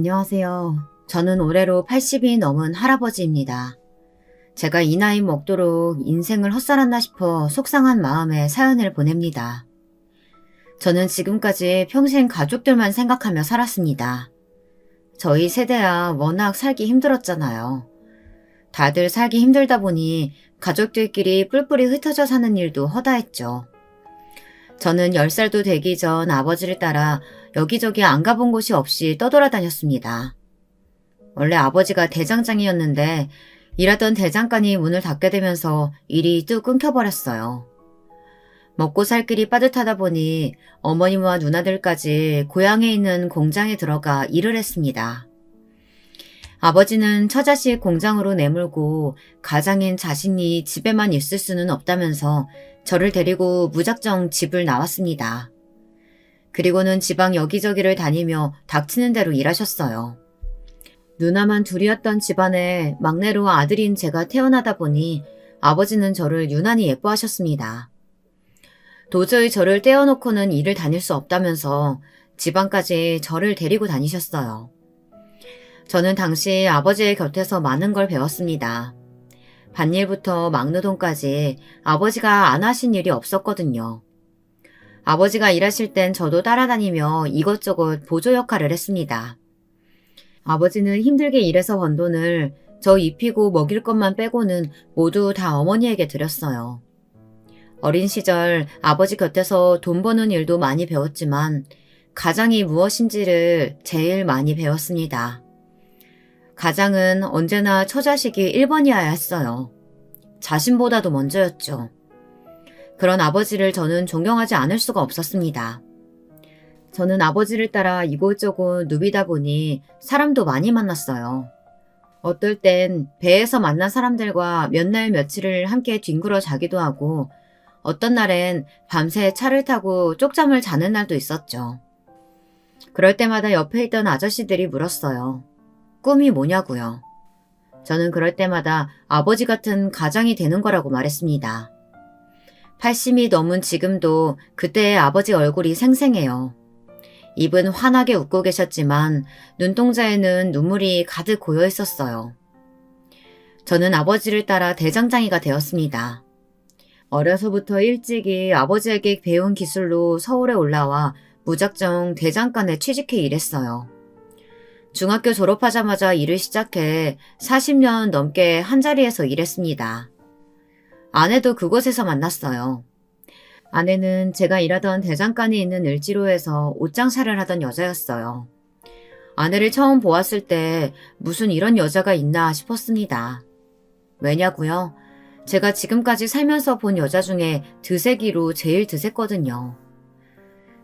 안녕하세요. 저는 올해로 80이 넘은 할아버지입니다. 제가 이 나이 먹도록 인생을 헛살았나 싶어 속상한 마음에 사연을 보냅니다. 저는 지금까지 평생 가족들만 생각하며 살았습니다. 저희 세대야 워낙 살기 힘들었잖아요. 다들 살기 힘들다 보니 가족들끼리 뿔뿔이 흩어져 사는 일도 허다했죠. 저는 10살도 되기 전 아버지를 따라 여기저기 안 가본 곳이 없이 떠돌아다녔습니다. 원래 아버지가 대장장이었는데 일하던 대장간이 문을 닫게 되면서 일이 뚝 끊겨버렸어요. 먹고 살 길이 빠듯하다 보니 어머님과 누나들까지 고향에 있는 공장에 들어가 일을 했습니다. 아버지는 처자식 공장으로 내몰고 가장인 자신이 집에만 있을 수는 없다면서 저를 데리고 무작정 집을 나왔습니다. 그리고는 지방 여기저기를 다니며 닥치는 대로 일하셨어요. 누나만 둘이었던 집안에 막내로 아들인 제가 태어나다 보니 아버지는 저를 유난히 예뻐하셨습니다. 도저히 저를 떼어놓고는 일을 다닐 수 없다면서 지방까지 저를 데리고 다니셨어요. 저는 당시 아버지의 곁에서 많은 걸 배웠습니다. 밭일부터 막노동까지 아버지가 안 하신 일이 없었거든요. 아버지가 일하실 땐 저도 따라다니며 이것저것 보조 역할을 했습니다. 아버지는 힘들게 일해서 번 돈을 저 입히고 먹일 것만 빼고는 모두 다 어머니에게 드렸어요. 어린 시절 아버지 곁에서 돈 버는 일도 많이 배웠지만 가장이 무엇인지를 제일 많이 배웠습니다. 가장은 언제나 처자식이 1번이어야 했어요. 자신보다도 먼저였죠. 그런 아버지를 저는 존경하지 않을 수가 없었습니다. 저는 아버지를 따라 이곳저곳 누비다 보니 사람도 많이 만났어요. 어떨 땐 배에서 만난 사람들과 몇 날 며칠을 함께 뒹굴어 자기도 하고 어떤 날엔 밤새 차를 타고 쪽잠을 자는 날도 있었죠. 그럴 때마다 옆에 있던 아저씨들이 물었어요. 꿈이 뭐냐고요. 저는 그럴 때마다 아버지 같은 가장이 되는 거라고 말했습니다. 80이 넘은 지금도 그때의 아버지 얼굴이 생생해요. 입은 환하게 웃고 계셨지만 눈동자에는 눈물이 가득 고여 있었어요. 저는 아버지를 따라 대장장이가 되었습니다. 어려서부터 일찍이 아버지에게 배운 기술로 서울에 올라와 무작정 대장간에 취직해 일했어요. 중학교 졸업하자마자 일을 시작해 40년 넘게 한자리에서 일했습니다. 아내도 그곳에서 만났어요. 아내는 제가 일하던 대장간에 있는 을지로에서 옷장사를 하던 여자였어요. 아내를 처음 보았을 때 무슨 이런 여자가 있나 싶었습니다. 왜냐고요? 제가 지금까지 살면서 본 여자 중에 드세기로 제일 드셌거든요.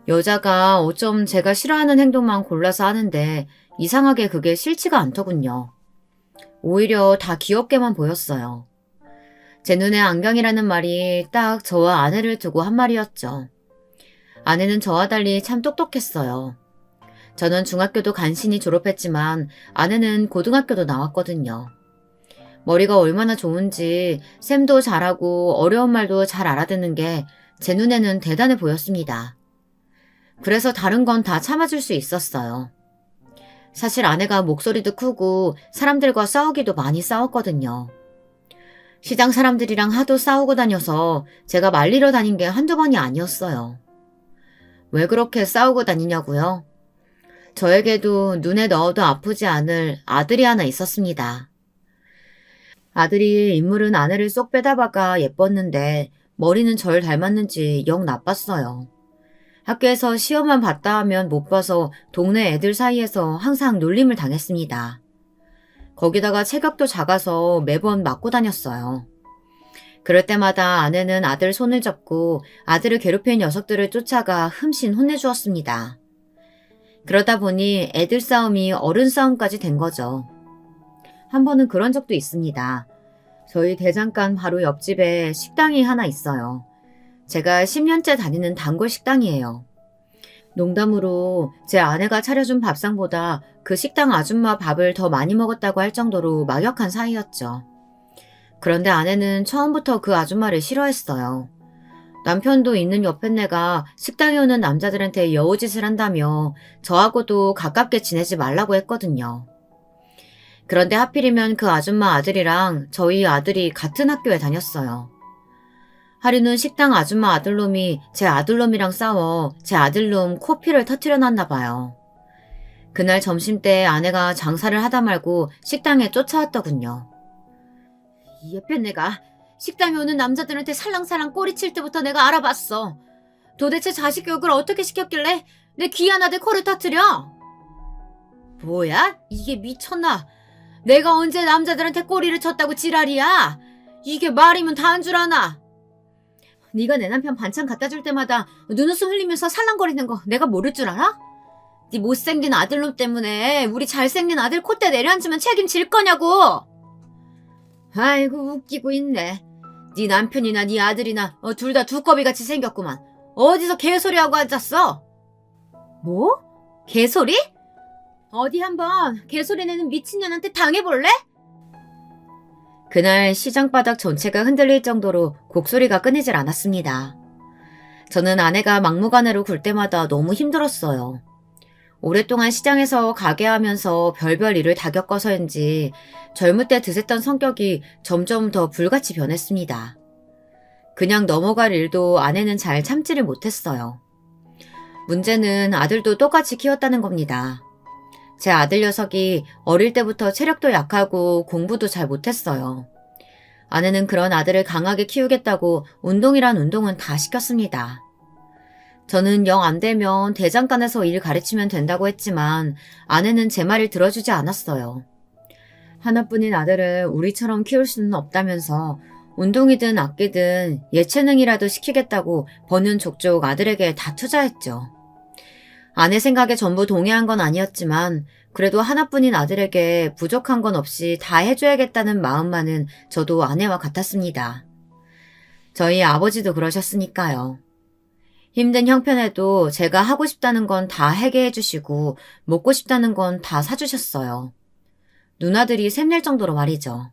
여자가 어쩜 제가 싫어하는 행동만 골라서 하는데 이상하게 그게 싫지가 않더군요. 오히려 다 귀엽게만 보였어요. 제 눈에 안경이라는 말이 딱 저와 아내를 두고 한 말이었죠. 아내는 저와 달리 참 똑똑했어요. 저는 중학교도 간신히 졸업했지만 아내는 고등학교도 나왔거든요. 머리가 얼마나 좋은지 셈도 잘하고 어려운 말도 잘 알아듣는 게 제 눈에는 대단해 보였습니다. 그래서 다른 건 다 참아줄 수 있었어요. 사실 아내가 목소리도 크고 사람들과 싸우기도 많이 싸웠거든요. 시장 사람들이랑 하도 싸우고 다녀서 제가 말리러 다닌 게 한두 번이 아니었어요. 왜 그렇게 싸우고 다니냐고요? 저에게도 눈에 넣어도 아프지 않을 아들이 하나 있었습니다. 아들이 인물은 아내를 쏙 빼다박아 예뻤는데 머리는 절 닮았는지 영 나빴어요. 학교에서 시험만 봤다 하면 못 봐서 동네 애들 사이에서 항상 놀림을 당했습니다. 거기다가 체격도 작아서 매번 맞고 다녔어요. 그럴 때마다 아내는 아들 손을 잡고 아들을 괴롭히는 녀석들을 쫓아가 흠씬 혼내주었습니다. 그러다 보니 애들 싸움이 어른 싸움까지 된 거죠. 한 번은 그런 적도 있습니다. 저희 대장간 바로 옆집에 식당이 하나 있어요. 제가 10년째 다니는 단골 식당이에요. 농담으로 제 아내가 차려준 밥상보다 그 식당 아줌마 밥을 더 많이 먹었다고 할 정도로 막역한 사이였죠. 그런데 아내는 처음부터 그 아줌마를 싫어했어요. 남편도 있는 옆에 내가 식당에 오는 남자들한테 여우짓을 한다며 저하고도 가깝게 지내지 말라고 했거든요. 그런데 하필이면 그 아줌마 아들이랑 저희 아들이 같은 학교에 다녔어요. 하루는 식당 아줌마 아들놈이 제 아들놈이랑 싸워 제 아들놈 코피를 터뜨려 놨나 봐요. 그날 점심때 아내가 장사를 하다 말고 식당에 쫓아왔더군요. 이 옆에 내가 식당에 오는 남자들한테 살랑살랑 꼬리칠 때부터 내가 알아봤어. 도대체 자식 교육을 어떻게 시켰길래 내 귀한 아들 코를 터뜨려? 뭐야? 이게 미쳤나? 내가 언제 남자들한테 꼬리를 쳤다고 지랄이야? 이게 말이면 다 한 줄 아나? 네가 내 남편 반찬 갖다 줄 때마다 눈웃음 흘리면서 살랑거리는 거 내가 모를 줄 알아? 네 못생긴 아들놈 때문에 우리 잘생긴 아들 콧대 내려앉으면 책임질 거냐고! 아이고 웃기고 있네. 네 남편이나 네 아들이나 둘 다 두꺼비같이 생겼구만. 어디서 개소리하고 앉았어? 뭐? 개소리? 어디 한번 개소리 내는 미친년한테 당해볼래? 그날 시장 바닥 전체가 흔들릴 정도로 곡소리가 끊이질 않았습니다. 저는 아내가 막무가내로 굴 때마다 너무 힘들었어요. 오랫동안 시장에서 가게하면서 별별 일을 다 겪어서인지 젊을 때 드셌던 성격이 점점 더 불같이 변했습니다. 그냥 넘어갈 일도 아내는 잘 참지를 못했어요. 문제는 아들도 똑같이 키웠다는 겁니다. 제 아들 녀석이 어릴 때부터 체력도 약하고 공부도 잘 못했어요. 아내는 그런 아들을 강하게 키우겠다고 운동이란 운동은 다 시켰습니다. 저는 영 안 되면 대장간에서 일 가르치면 된다고 했지만 아내는 제 말을 들어주지 않았어요. 하나뿐인 아들을 우리처럼 키울 수는 없다면서 운동이든 악기든 예체능이라도 시키겠다고 버는 족족 아들에게 다 투자했죠. 아내 생각에 전부 동의한 건 아니었지만 그래도 하나뿐인 아들에게 부족한 건 없이 다 해줘야겠다는 마음만은 저도 아내와 같았습니다. 저희 아버지도 그러셨으니까요. 힘든 형편에도 제가 하고 싶다는 건 다 하게 해주시고 먹고 싶다는 건 다 사주셨어요. 누나들이 샘낼 정도로 말이죠.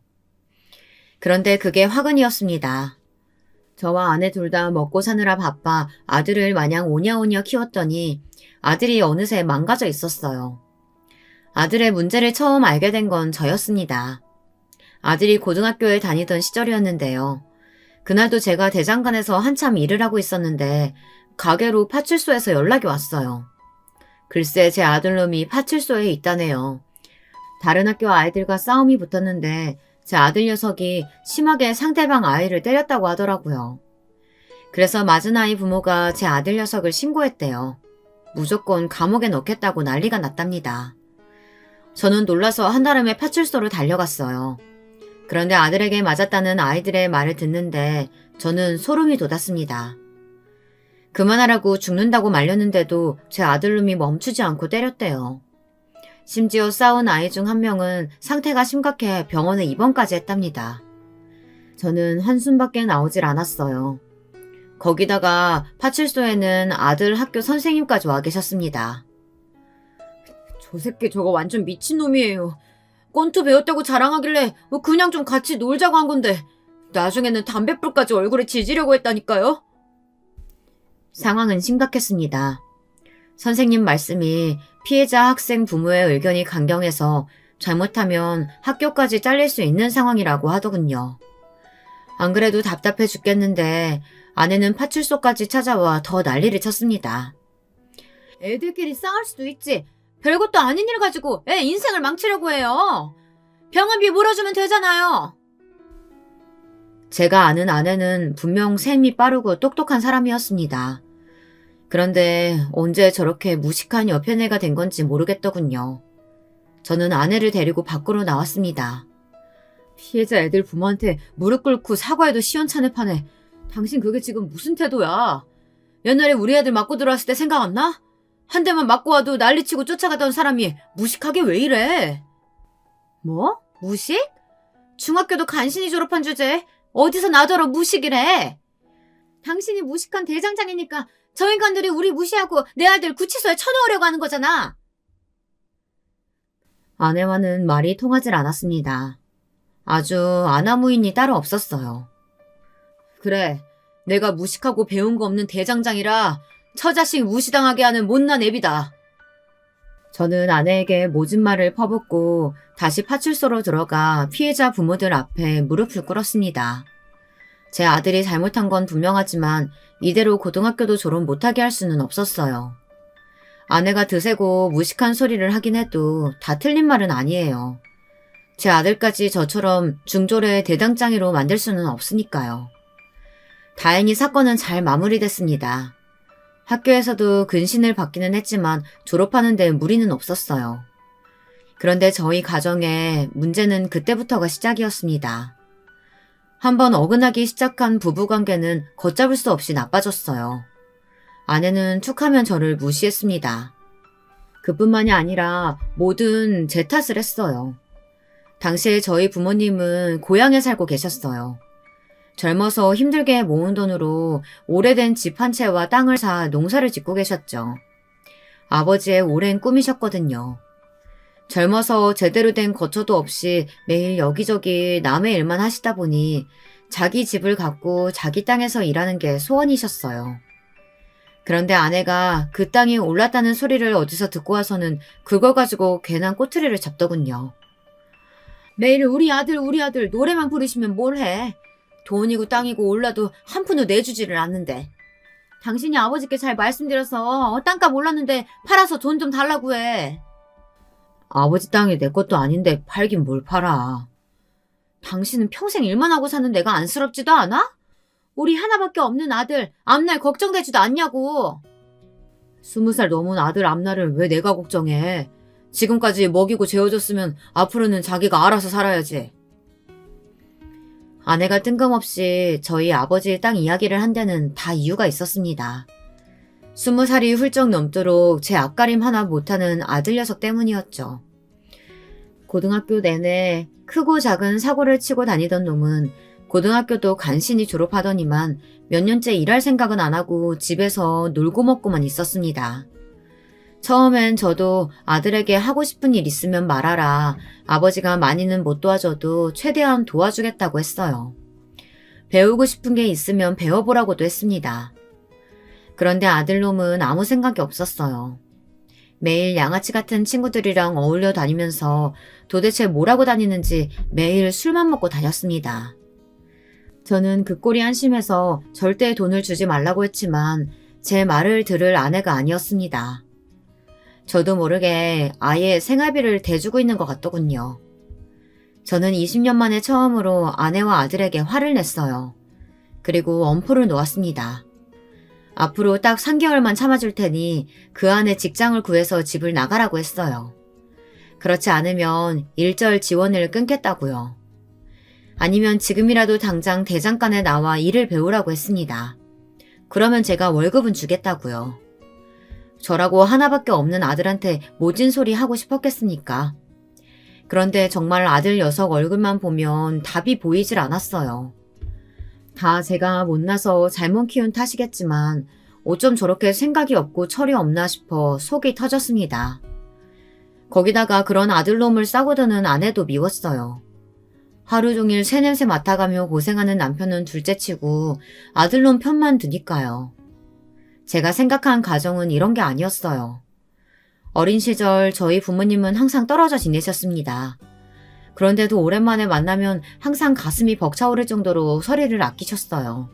그런데 그게 화근이었습니다. 저와 아내 둘 다 먹고 사느라 바빠 아들을 마냥 오냐오냐 키웠더니 아들이 어느새 망가져 있었어요. 아들의 문제를 처음 알게 된 건 저였습니다. 아들이 고등학교에 다니던 시절이었는데요. 그날도 제가 대장간에서 한참 일을 하고 있었는데 가게로 파출소에서 연락이 왔어요. 글쎄 제 아들놈이 파출소에 있다네요. 다른 학교 아이들과 싸움이 붙었는데 제 아들 녀석이 심하게 상대방 아이를 때렸다고 하더라고요. 그래서 맞은 아이 부모가 제 아들 녀석을 신고했대요. 무조건 감옥에 넣겠다고 난리가 났답니다. 저는 놀라서 한달음에 파출소로 달려갔어요. 그런데 아들에게 맞았다는 아이들의 말을 듣는데 저는 소름이 돋았습니다. 그만하라고 죽는다고 말렸는데도 제 아들놈이 멈추지 않고 때렸대요. 심지어 싸운 아이 중 한 명은 상태가 심각해 병원에 입원까지 했답니다. 저는 한숨밖에 나오질 않았어요. 거기다가 파출소에는 아들 학교 선생님까지 와 계셨습니다. 저 새끼 저거 완전 미친놈이에요. 권투 배웠다고 자랑하길래 그냥 좀 같이 놀자고 한 건데 나중에는 담뱃불까지 얼굴에 지지려고 했다니까요. 상황은 심각했습니다. 선생님 말씀이 피해자 학생 부모의 의견이 강경해서 잘못하면 학교까지 잘릴 수 있는 상황이라고 하더군요. 안 그래도 답답해 죽겠는데 아내는 파출소까지 찾아와 더 난리를 쳤습니다. 애들끼리 싸울 수도 있지. 별것도 아닌 일 가지고 애 인생을 망치려고 해요. 병원비 물어주면 되잖아요. 제가 아는 아내는 분명 셈이 빠르고 똑똑한 사람이었습니다. 그런데 언제 저렇게 무식한 여편애가 된 건지 모르겠더군요. 저는 아내를 데리고 밖으로 나왔습니다. 피해자 애들 부모한테 무릎 꿇고 사과해도 시원찮을 판에 당신 그게 지금 무슨 태도야? 옛날에 우리 애들 맞고 들어왔을 때 생각 안 나? 한 대만 맞고 와도 난리치고 쫓아가던 사람이 무식하게 왜 이래? 뭐? 무식? 중학교도 간신히 졸업한 주제에 어디서 나더러 무식이래? 당신이 무식한 대장장이니까 저 인간들이 우리 무시하고 내 아들 구치소에 쳐넣으려고 하는 거잖아. 아내와는 말이 통하질 않았습니다. 아주 아나무인이 따로 없었어요. 그래, 내가 무식하고 배운 거 없는 대장장이라 처자식 무시당하게 하는 못난 애비다. 저는 아내에게 모진 말을 퍼붓고 다시 파출소로 들어가 피해자 부모들 앞에 무릎을 꿇었습니다. 제 아들이 잘못한 건 분명하지만 이대로 고등학교도 졸업 못하게 할 수는 없었어요. 아내가 드세고 무식한 소리를 하긴 해도 다 틀린 말은 아니에요. 제 아들까지 저처럼 중졸의 대장장이로 만들 수는 없으니까요. 다행히 사건은 잘 마무리됐습니다. 학교에서도 근신을 받기는 했지만 졸업하는 데 무리는 없었어요. 그런데 저희 가정의 문제는 그때부터가 시작이었습니다. 한번 어긋나기 시작한 부부관계는 걷잡을 수 없이 나빠졌어요. 아내는 툭하면 저를 무시했습니다. 그뿐만이 아니라 뭐든 제 탓을 했어요. 당시에 저희 부모님은 고향에 살고 계셨어요. 젊어서 힘들게 모은 돈으로 오래된 집 한 채와 땅을 사 농사를 짓고 계셨죠. 아버지의 오랜 꿈이셨거든요. 젊어서 제대로 된 거처도 없이 매일 여기저기 남의 일만 하시다 보니 자기 집을 갖고 자기 땅에서 일하는 게 소원이셨어요. 그런데 아내가 그 땅이 올랐다는 소리를 어디서 듣고 와서는 그걸 가지고 괜한 꼬투리를 잡더군요. 매일 우리 아들 노래만 부르시면 뭘 해. 돈이고 땅이고 올라도 한 푼도 내주지를 않는데. 당신이 아버지께 잘 말씀드려서 땅값 올랐는데 팔아서 돈 좀 달라고 해. 아버지 땅이 내 것도 아닌데 팔긴 뭘 팔아. 당신은 평생 일만 하고 사는 내가 안쓰럽지도 않아? 우리 하나밖에 없는 아들 앞날 걱정되지도 않냐고. 20살 넘은 아들 앞날을 왜 내가 걱정해. 지금까지 먹이고 재워줬으면 앞으로는 자기가 알아서 살아야지. 아내가 뜬금없이 저희 아버지의 땅 이야기를 한 데는 다 이유가 있었습니다. 20살이 훌쩍 넘도록 제 앞가림 하나 못하는 아들 녀석 때문이었죠. 고등학교 내내 크고 작은 사고를 치고 다니던 놈은 고등학교도 간신히 졸업하더니만 몇 년째 일할 생각은 안 하고 집에서 놀고 먹고만 있었습니다. 처음엔 저도 아들에게 하고 싶은 일 있으면 말하라. 아버지가 많이는 못 도와줘도 최대한 도와주겠다고 했어요. 배우고 싶은 게 있으면 배워보라고도 했습니다. 그런데 아들놈은 아무 생각이 없었어요. 매일 양아치 같은 친구들이랑 어울려 다니면서 도대체 뭐라고 다니는지 매일 술만 먹고 다녔습니다. 저는 그 꼴이 한심해서 절대 돈을 주지 말라고 했지만 제 말을 들을 아내가 아니었습니다. 저도 모르게 아예 생활비를 대주고 있는 것 같더군요. 저는 20년 만에 처음으로 아내와 아들에게 화를 냈어요. 그리고 엄포를 놓았습니다. 앞으로 딱 3개월만 참아줄 테니 그 안에 직장을 구해서 집을 나가라고 했어요. 그렇지 않으면 일절 지원을 끊겠다고요. 아니면 지금이라도 당장 대장간에 나와 일을 배우라고 했습니다. 그러면 제가 월급은 주겠다고요. 저라고 하나밖에 없는 아들한테 모진 소리 하고 싶었겠습니까? 그런데 정말 아들 녀석 얼굴만 보면 답이 보이질 않았어요. 다 제가 못나서 잘못 키운 탓이겠지만 어쩜 저렇게 생각이 없고 철이 없나 싶어 속이 터졌습니다. 거기다가 그런 아들놈을 싸고 드는 아내도 미웠어요. 하루 종일 새냄새 맡아가며 고생하는 남편은 둘째치고 아들놈 편만 드니까요. 제가 생각한 가정은 이런 게 아니었어요. 어린 시절 저희 부모님은 항상 떨어져 지내셨습니다. 그런데도 오랜만에 만나면 항상 가슴이 벅차오를 정도로 서로를 아끼셨어요.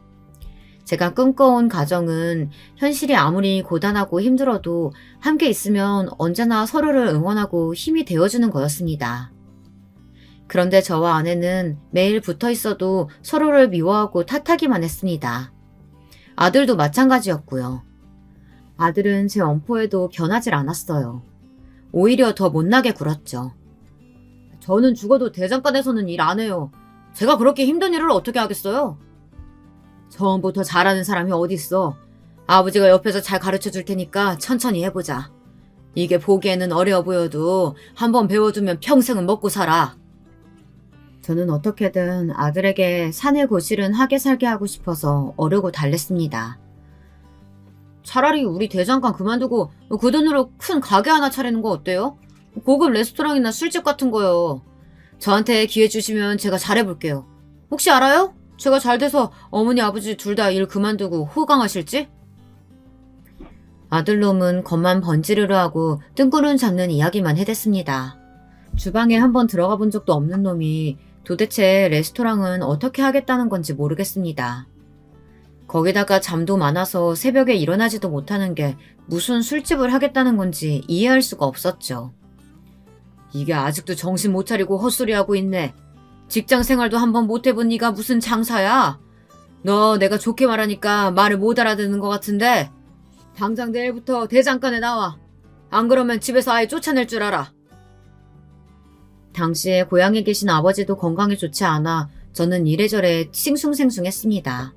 제가 꿈꿔온 가정은 현실이 아무리 고단하고 힘들어도 함께 있으면 언제나 서로를 응원하고 힘이 되어주는 거였습니다. 그런데 저와 아내는 매일 붙어 있어도 서로를 미워하고 탓하기만 했습니다. 아들도 마찬가지였고요. 아들은 제 엄포에도 변하질 않았어요. 오히려 더 못나게 굴었죠. 저는 죽어도 대장간에서는 일 안 해요. 제가 그렇게 힘든 일을 어떻게 하겠어요? 처음부터 잘하는 사람이 어딨어. 아버지가 옆에서 잘 가르쳐 줄 테니까 천천히 해보자. 이게 보기에는 어려워 보여도 한번 배워두면 평생은 먹고 살아. 저는 어떻게든 아들에게 사내 고실은 하게 살게 하고 싶어서 어르고 달랬습니다. 차라리 우리 대장간 그만두고 그 돈으로 큰 가게 하나 차리는 거 어때요? 고급 레스토랑이나 술집 같은 거요. 저한테 기회 주시면 제가 잘해볼게요. 혹시 알아요? 제가 잘 돼서 어머니 아버지 둘 다 일 그만두고 호강하실지? 아들놈은 겉만 번지르르 하고 뜬구름 잡는 이야기만 해댔습니다. 주방에 한번 들어가 본 적도 없는 놈이 도대체 레스토랑은 어떻게 하겠다는 건지 모르겠습니다. 거기다가 잠도 많아서 새벽에 일어나지도 못하는 게 무슨 술집을 하겠다는 건지 이해할 수가 없었죠. 이게 아직도 정신 못 차리고 헛소리하고 있네. 직장 생활도 한번 못 해본 네가 무슨 장사야? 너 내가 좋게 말하니까 말을 못 알아듣는 것 같은데 당장 내일부터 대장간에 나와. 안 그러면 집에서 아예 쫓아낼 줄 알아. 당시에 고향에 계신 아버지도 건강이 좋지 않아 저는 이래저래 싱숭생숭했습니다.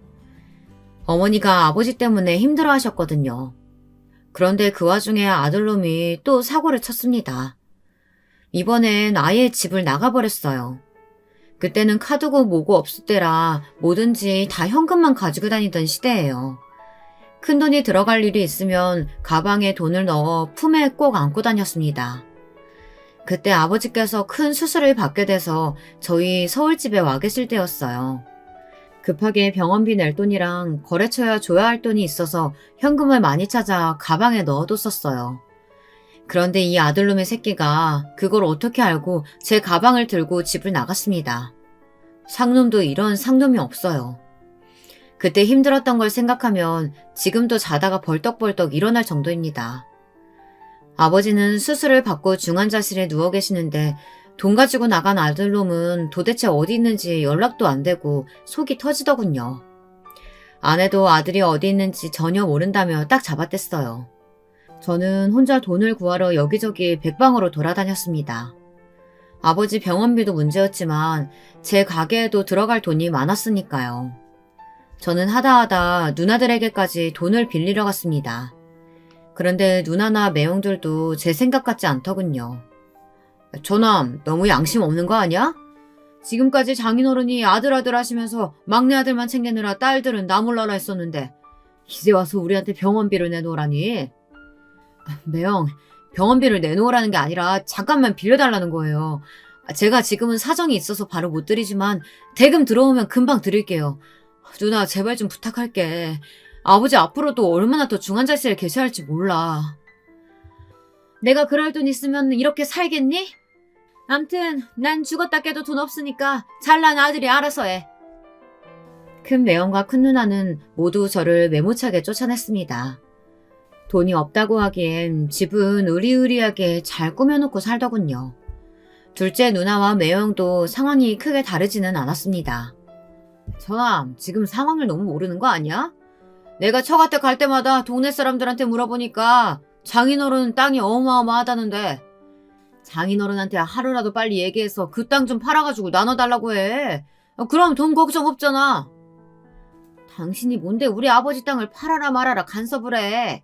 어머니가 아버지 때문에 힘들어 하셨거든요. 그런데 그 와중에 아들놈이 또 사고를 쳤습니다. 이번엔 아예 집을 나가버렸어요. 그때는 카드고 뭐고 없을 때라 뭐든지 다 현금만 가지고 다니던 시대예요. 큰돈이 들어갈 일이 있으면 가방에 돈을 넣어 품에 꼭 안고 다녔습니다. 그때 아버지께서 큰 수술을 받게 돼서 저희 서울집에 와 계실 때였어요. 급하게 병원비 낼 돈이랑 거래처에 줘야 할 돈이 있어서 현금을 많이 찾아 가방에 넣어뒀었어요. 그런데 이 아들놈의 새끼가 그걸 어떻게 알고 제 가방을 들고 집을 나갔습니다. 상놈도 이런 상놈이 없어요. 그때 힘들었던 걸 생각하면 지금도 자다가 벌떡벌떡 일어날 정도입니다. 아버지는 수술을 받고 중환자실에 누워 계시는데 돈 가지고 나간 아들놈은 도대체 어디 있는지 연락도 안 되고 속이 터지더군요. 아내도 아들이 어디 있는지 전혀 모른다며 딱 잡아댔어요. 저는 혼자 돈을 구하러 여기저기 백방으로 돌아다녔습니다. 아버지 병원비도 문제였지만 제 가게에도 들어갈 돈이 많았으니까요. 저는 하다하다 누나들에게까지 돈을 빌리러 갔습니다. 그런데 누나나 매형들도 제 생각 같지 않더군요. 저남 너무 양심 없는 거 아니야? 지금까지 장인어른이 아들 하시면서 막내 아들만 챙기느라 딸들은 나 몰라라 했었는데 이제 와서 우리한테 병원비를 내놓으라니. 매형, 병원비를 내놓으라는 게 아니라 잠깐만 빌려달라는 거예요. 제가 지금은 사정이 있어서 바로 못 드리지만 대금 들어오면 금방 드릴게요. 누나 제발 좀 부탁할게. 아버지 앞으로도 얼마나 더 중환자실에 계셔야 할지 몰라. 내가 그럴 돈 있으면 이렇게 살겠니? 암튼 난 죽었다 깨도 돈 없으니까 잘난 아들이 알아서 해. 큰 매형과 큰 누나는 모두 저를 매모차게 쫓아냈습니다. 돈이 없다고 하기엔 집은 으리으리하게 잘 꾸며놓고 살더군요. 둘째 누나와 매형도 상황이 크게 다르지는 않았습니다. 전함, 지금 상황을 너무 모르는 거 아니야? 내가 처갓댁 갈 때마다 동네 사람들한테 물어보니까 장인어른 땅이 어마어마하다는데 장인어른한테 하루라도 빨리 얘기해서 그 땅 좀 팔아가지고 나눠달라고 해. 그럼 돈 걱정 없잖아. 당신이 뭔데 우리 아버지 땅을 팔아라 말아라 간섭을 해.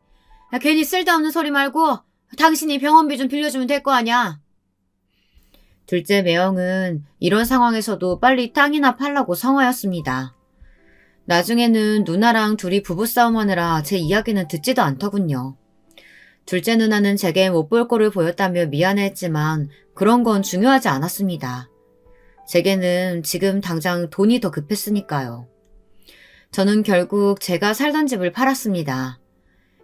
괜히 쓸데없는 소리 말고 당신이 병원비 좀 빌려주면 될 거 아냐. 둘째 매형은 이런 상황에서도 빨리 땅이나 팔라고 성화였습니다. 나중에는 누나랑 둘이 부부싸움하느라 제 이야기는 듣지도 않더군요. 둘째 누나는 제게 못 볼 꼴을 보였다며 미안해했지만 그런 건 중요하지 않았습니다. 제게는 지금 당장 돈이 더 급했으니까요. 저는 결국 제가 살던 집을 팔았습니다.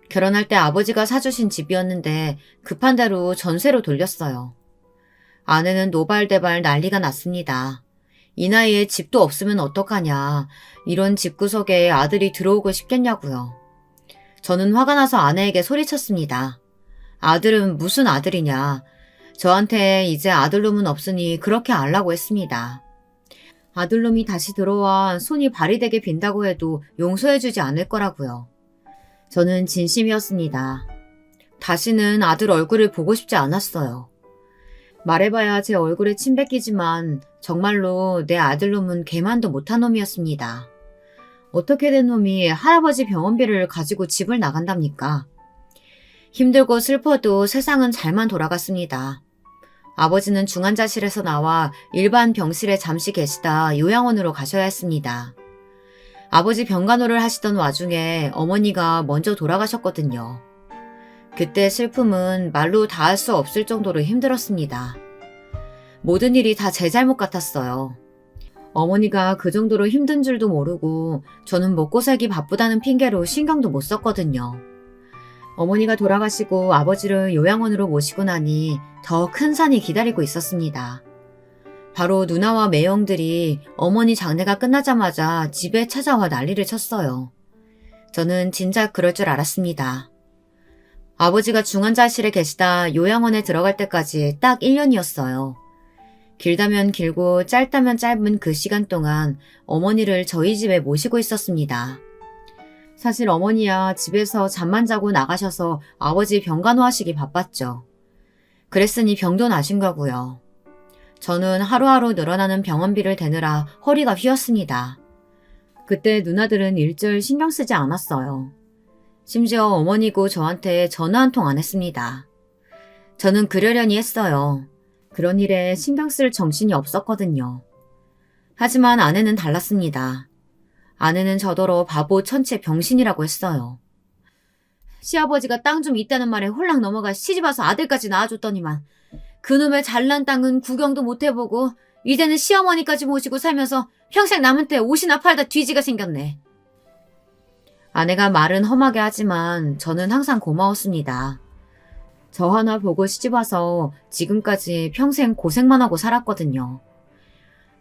결혼할 때 아버지가 사주신 집이었는데 급한 대로 전세로 돌렸어요. 아내는 노발대발 난리가 났습니다. 이 나이에 집도 없으면 어떡하냐. 이런 집구석에 아들이 들어오고 싶겠냐고요. 저는 화가 나서 아내에게 소리쳤습니다. 아들은 무슨 아들이냐. 저한테 이제 아들놈은 없으니 그렇게 알라고 했습니다. 아들놈이 다시 들어와 손이 발이 되게 빈다고 해도 용서해주지 않을 거라고요. 저는 진심이었습니다. 다시는 아들 얼굴을 보고 싶지 않았어요. 말해봐야 제 얼굴에 침 뱉기지만 정말로 내 아들놈은 개만도 못한 놈이었습니다. 어떻게 된 놈이 할아버지 병원비를 가지고 집을 나간답니까? 힘들고 슬퍼도 세상은 잘만 돌아갔습니다. 아버지는 중환자실에서 나와 일반 병실에 잠시 계시다 요양원으로 가셔야 했습니다. 아버지 병간호를 하시던 와중에 어머니가 먼저 돌아가셨거든요. 그때 슬픔은 말로 다 할 수 없을 정도로 힘들었습니다. 모든 일이 다 제 잘못 같았어요. 어머니가 그 정도로 힘든 줄도 모르고 저는 먹고 살기 바쁘다는 핑계로 신경도 못 썼거든요. 어머니가 돌아가시고 아버지를 요양원으로 모시고 나니 더 큰 산이 기다리고 있었습니다. 바로 누나와 매형들이 어머니 장례가 끝나자마자 집에 찾아와 난리를 쳤어요. 저는 진작 그럴 줄 알았습니다. 아버지가 중환자실에 계시다 요양원에 들어갈 때까지 딱 1년이었어요. 길다면 길고 짧다면 짧은 그 시간 동안 어머니를 저희 집에 모시고 있었습니다. 사실 어머니야 집에서 잠만 자고 나가셔서 아버지 병간호하시기 바빴죠. 그랬으니 병도 나신 거고요. 저는 하루하루 늘어나는 병원비를 대느라 허리가 휘었습니다. 그때 누나들은 일절 신경 쓰지 않았어요. 심지어 어머니고 저한테 전화 한 통 안 했습니다. 저는 그러려니 했어요. 그런 일에 신경 쓸 정신이 없었거든요. 하지만 아내는 달랐습니다. 아내는 저더러 바보 천체 병신이라고 했어요. 시아버지가 땅 좀 있다는 말에 홀랑 넘어가 시집와서 아들까지 낳아줬더니만 그놈의 잘난 땅은 구경도 못 해보고 이제는 시어머니까지 모시고 살면서 평생 남한테 옷이나 팔다 뒤지가 생겼네. 아내가 말은 험하게 하지만 저는 항상 고마웠습니다. 저 하나 보고 시집와서 지금까지 평생 고생만 하고 살았거든요.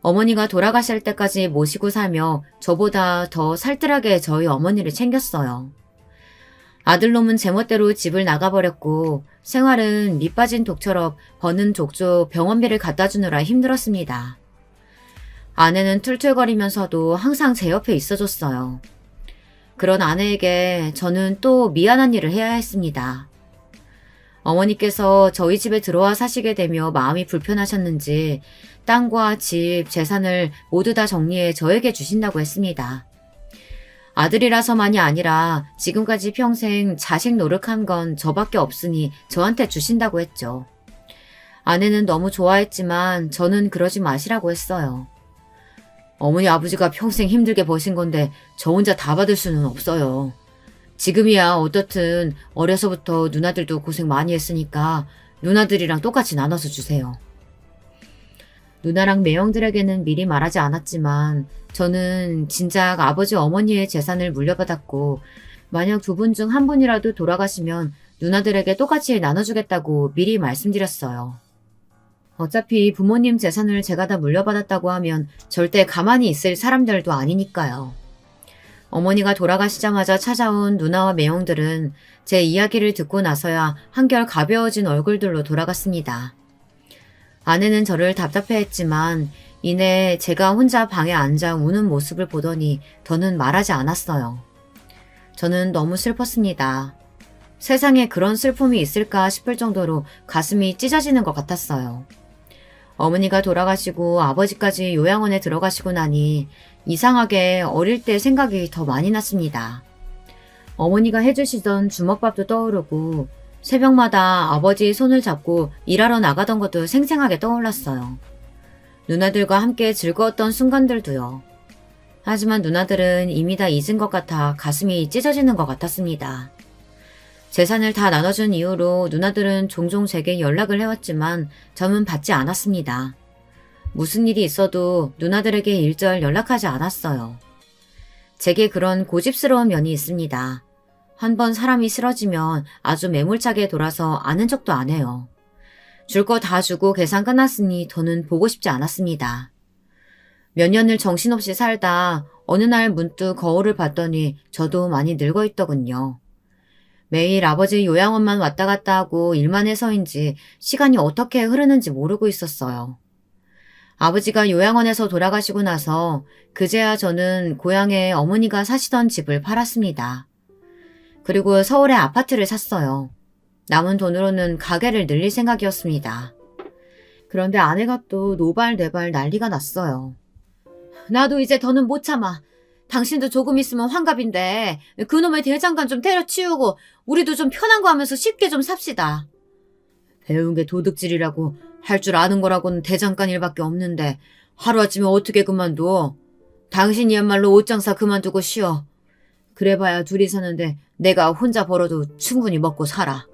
어머니가 돌아가실 때까지 모시고 살며 저보다 더 살뜰하게 저희 어머니를 챙겼어요. 아들놈은 제멋대로 집을 나가버렸고 생활은 밑빠진 독처럼 버는 족족 병원비를 갖다 주느라 힘들었습니다. 아내는 툴툴거리면서도 항상 제 옆에 있어줬어요. 그런 아내에게 저는 또 미안한 일을 해야 했습니다. 어머니께서 저희 집에 들어와 사시게 되며 마음이 불편하셨는지 땅과 집, 재산을 모두 다 정리해 저에게 주신다고 했습니다. 아들이라서만이 아니라 지금까지 평생 자식 노릇한 건 저밖에 없으니 저한테 주신다고 했죠. 아내는 너무 좋아했지만 저는 그러지 마시라고 했어요. 어머니 아버지가 평생 힘들게 버신 건데 저 혼자 다 받을 수는 없어요. 지금이야 어떻든 어려서부터 누나들도 고생 많이 했으니까 누나들이랑 똑같이 나눠서 주세요. 누나랑 매형들에게는 미리 말하지 않았지만 저는 진작 아버지 어머니의 재산을 물려받았고 만약 두 분 중 한 분이라도 돌아가시면 누나들에게 똑같이 나눠주겠다고 미리 말씀드렸어요. 어차피 부모님 재산을 제가 다 물려받았다고 하면 절대 가만히 있을 사람들도 아니니까요. 어머니가 돌아가시자마자 찾아온 누나와 매형들은 제 이야기를 듣고 나서야 한결 가벼워진 얼굴들로 돌아갔습니다. 아내는 저를 답답해했지만 이내 제가 혼자 방에 앉아 우는 모습을 보더니 더는 말하지 않았어요. 저는 너무 슬펐습니다. 세상에 그런 슬픔이 있을까 싶을 정도로 가슴이 찢어지는 것 같았어요. 어머니가 돌아가시고 아버지까지 요양원에 들어가시고 나니 이상하게 어릴 때 생각이 더 많이 났습니다. 어머니가 해주시던 주먹밥도 떠오르고 새벽마다 아버지의 손을 잡고 일하러 나가던 것도 생생하게 떠올랐어요. 누나들과 함께 즐거웠던 순간들도요. 하지만 누나들은 이미 다 잊은 것 같아 가슴이 찢어지는 것 같았습니다. 재산을 다 나눠준 이후로 누나들은 종종 제게 연락을 해왔지만 저는 받지 않았습니다. 무슨 일이 있어도 누나들에게 일절 연락하지 않았어요. 제게 그런 고집스러운 면이 있습니다. 한번 사람이 싫어지면 아주 매몰차게 돌아서 아는 척도 안 해요. 줄 거 다 주고 계산 끝났으니 더는 보고 싶지 않았습니다. 몇 년을 정신없이 살다 어느 날 문득 거울을 봤더니 저도 많이 늙어 있더군요. 매일 아버지 요양원만 왔다 갔다 하고 일만 해서인지 시간이 어떻게 흐르는지 모르고 있었어요. 아버지가 요양원에서 돌아가시고 나서 그제야 저는 고향에 어머니가 사시던 집을 팔았습니다. 그리고 서울에 아파트를 샀어요. 남은 돈으로는 가게를 늘릴 생각이었습니다. 그런데 아내가 또 노발대발 난리가 났어요. 나도 이제 더는 못 참아. 당신도 조금 있으면 환갑인데 그놈의 대장간 좀 때려치우고 우리도 좀 편한 거 하면서 쉽게 좀 삽시다. 배운 게 도둑질이라고 할 줄 아는 거라고는 대장간 일밖에 없는데 하루아침에 어떻게 그만둬? 당신이야말로 옷장사 그만두고 쉬어. 그래봐야 둘이 사는데 내가 혼자 벌어도 충분히 먹고 살아.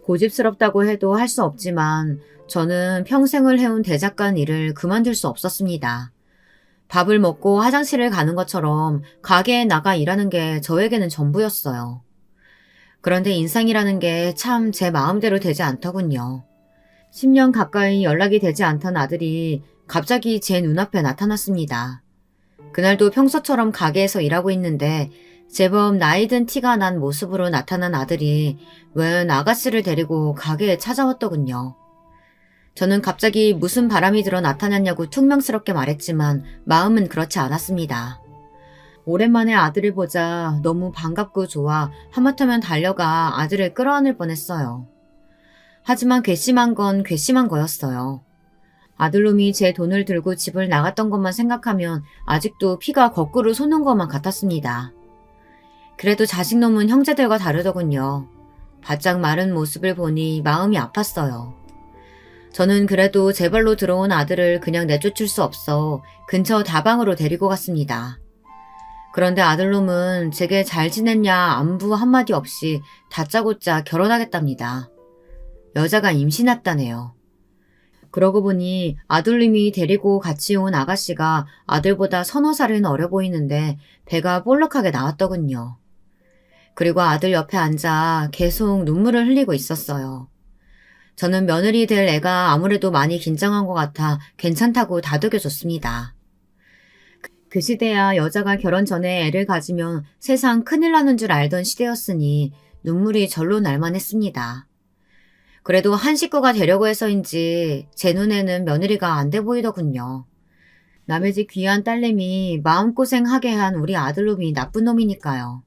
고집스럽다고 해도 할 수 없지만 저는 평생을 해온 대작간 일을 그만둘 수 없었습니다. 밥을 먹고 화장실을 가는 것처럼 가게에 나가 일하는 게 저에게는 전부였어요. 그런데 인생이라는 게 참 제 마음대로 되지 않더군요. 10년 가까이 연락이 되지 않던 아들이 갑자기 제 눈앞에 나타났습니다. 그날도 평소처럼 가게에서 일하고 있는데 제법 나이 든 티가 난 모습으로 나타난 아들이 웬 아가씨를 데리고 가게에 찾아왔더군요. 저는 갑자기 무슨 바람이 들어 나타났냐고 퉁명스럽게 말했지만 마음은 그렇지 않았습니다. 오랜만에 아들을 보자 너무 반갑고 좋아 하마터면 달려가 아들을 끌어안을 뻔했어요. 하지만 괘씸한 건 괘씸한 거였어요. 아들놈이 제 돈을 들고 집을 나갔던 것만 생각하면 아직도 피가 거꾸로 솟는 것만 같았습니다. 그래도 자식놈은 형제들과 다르더군요. 바짝 마른 모습을 보니 마음이 아팠어요. 저는 그래도 제 발로 들어온 아들을 그냥 내쫓을 수 없어 근처 다방으로 데리고 갔습니다. 그런데 아들놈은 제게 잘 지냈냐 안부 한마디 없이 다짜고짜 결혼하겠답니다. 여자가 임신했다네요. 그러고 보니 아들님이 데리고 같이 온 아가씨가 아들보다 서너 살은 어려 보이는데 배가 볼록하게 나왔더군요. 그리고 아들 옆에 앉아 계속 눈물을 흘리고 있었어요. 저는 며느리 될 애가 아무래도 많이 긴장한 것 같아 괜찮다고 다독여줬습니다. 그 시대야 여자가 결혼 전에 애를 가지면 세상 큰일 나는 줄 알던 시대였으니 눈물이 절로 날만 했습니다. 그래도 한 식구가 되려고 해서인지 제 눈에는 며느리가 안 돼 보이더군요. 남의 집 귀한 딸내미 마음고생하게 한 우리 아들놈이 나쁜 놈이니까요.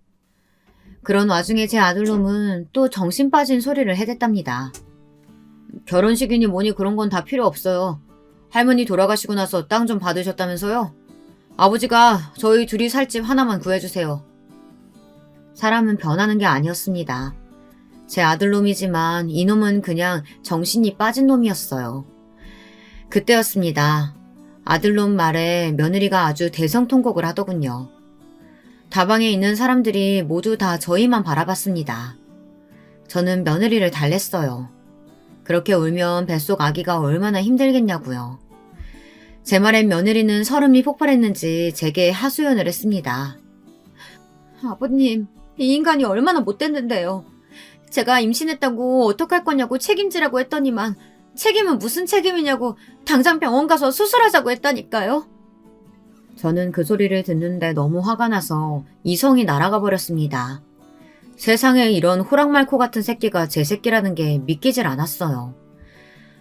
그런 와중에 제 아들놈은 또 정신 빠진 소리를 해댔답니다. 결혼식이니 뭐니 그런 건 다 필요 없어요. 할머니 돌아가시고 나서 땅 좀 받으셨다면서요? 아버지가 저희 둘이 살 집 하나만 구해주세요. 사람은 변하는 게 아니었습니다. 제 아들놈이지만 이놈은 그냥 정신이 빠진 놈이었어요. 그때였습니다. 아들놈 말에 며느리가 아주 대성통곡을 하더군요. 다방에 있는 사람들이 모두 다 저희만 바라봤습니다. 저는 며느리를 달랬어요. 그렇게 울면 뱃속 아기가 얼마나 힘들겠냐고요. 제 말엔 며느리는 설움이 폭발했는지 제게 하소연을 했습니다. 아버님, 이 인간이 얼마나 못됐는데요. 제가 임신했다고 어떡할 거냐고 책임지라고 했더니만 책임은 무슨 책임이냐고 당장 병원 가서 수술하자고 했다니까요. 저는 그 소리를 듣는데 너무 화가 나서 이성이 날아가 버렸습니다. 세상에 이런 호랑말코 같은 새끼가 제 새끼라는 게 믿기질 않았어요.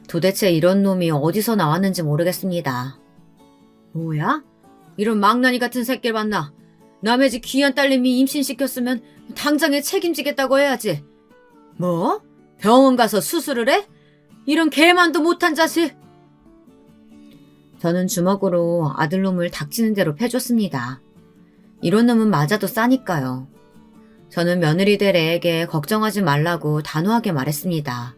도대체 이런 놈이 어디서 나왔는지 모르겠습니다. 뭐야? 이런 망나니 같은 새끼를 봤나? 남의 집 귀한 딸님이 임신시켰으면 당장에 책임지겠다고 해야지. 뭐? 병원 가서 수술을 해? 이런 개만도 못한 자식! 저는 주먹으로 아들놈을 닥치는 대로 패줬습니다. 이런 놈은 맞아도 싸니까요. 저는 며느리 될 애에게 걱정하지 말라고 단호하게 말했습니다.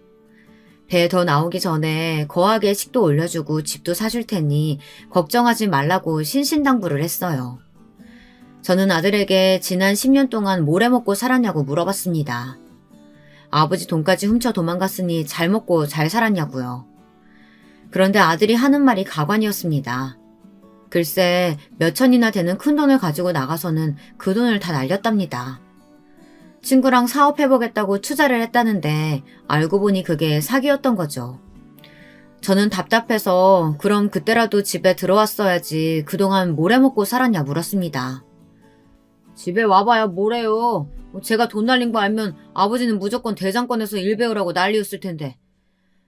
배 더 나오기 전에 거하게 식도 올려주고 집도 사줄 테니 걱정하지 말라고 신신당부를 했어요. 저는 아들에게 지난 10년 동안 뭘 해먹고 살았냐고 물어봤습니다. 아버지 돈까지 훔쳐 도망갔으니 잘 먹고 잘 살았냐고요. 그런데 아들이 하는 말이 가관이었습니다. 글쎄 몇 천이나 되는 큰 돈을 가지고 나가서는 그 돈을 다 날렸답니다. 친구랑 사업해보겠다고 투자를 했다는데 알고 보니 그게 사기였던 거죠. 저는 답답해서 그럼 그때라도 집에 들어왔어야지 그동안 뭘 해먹고 살았냐 물었습니다. 집에 와봐야 뭐래요. 제가 돈 날린 거 알면 아버지는 무조건 대장권에서 일 배우라고 난리였을 텐데.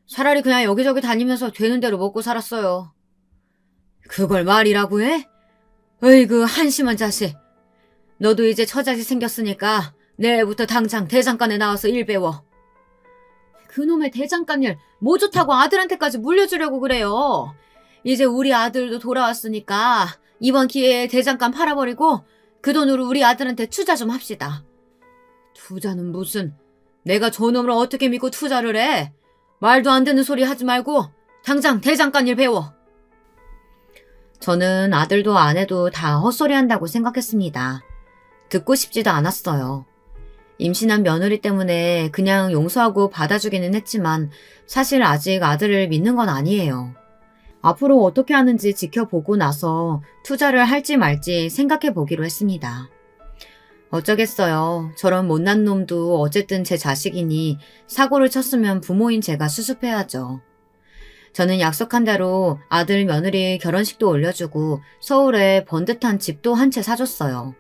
차라리 그냥 여기저기 다니면서 되는 대로 먹고 살았어요. 그걸 말이라고 해? 어이구 한심한 자식. 너도 이제 처자식 생겼으니까 내일부터 당장 대장간에 나와서 일 배워. 그놈의 대장간 일 뭐 좋다고 아들한테까지 물려주려고 그래요. 이제 우리 아들도 돌아왔으니까 이번 기회에 대장간 팔아버리고 그 돈으로 우리 아들한테 투자 좀 합시다. 투자는 무슨. 내가 저놈을 어떻게 믿고 투자를 해. 말도 안 되는 소리 하지 말고 당장 대장간 일 배워. 저는 아들도 아내도 다 헛소리 한다고 생각했습니다. 듣고 싶지도 않았어요. 임신한 며느리 때문에 그냥 용서하고 받아주기는 했지만 사실 아직 아들을 믿는 건 아니에요. 앞으로 어떻게 하는지 지켜보고 나서 투자를 할지 말지 생각해 보기로 했습니다. 어쩌겠어요. 저런 못난 놈도 어쨌든 제 자식이니 사고를 쳤으면 부모인 제가 수습해야죠. 저는 약속한 대로 아들 며느리 결혼식도 올려주고 서울에 번듯한 집도 한 채 사줬어요.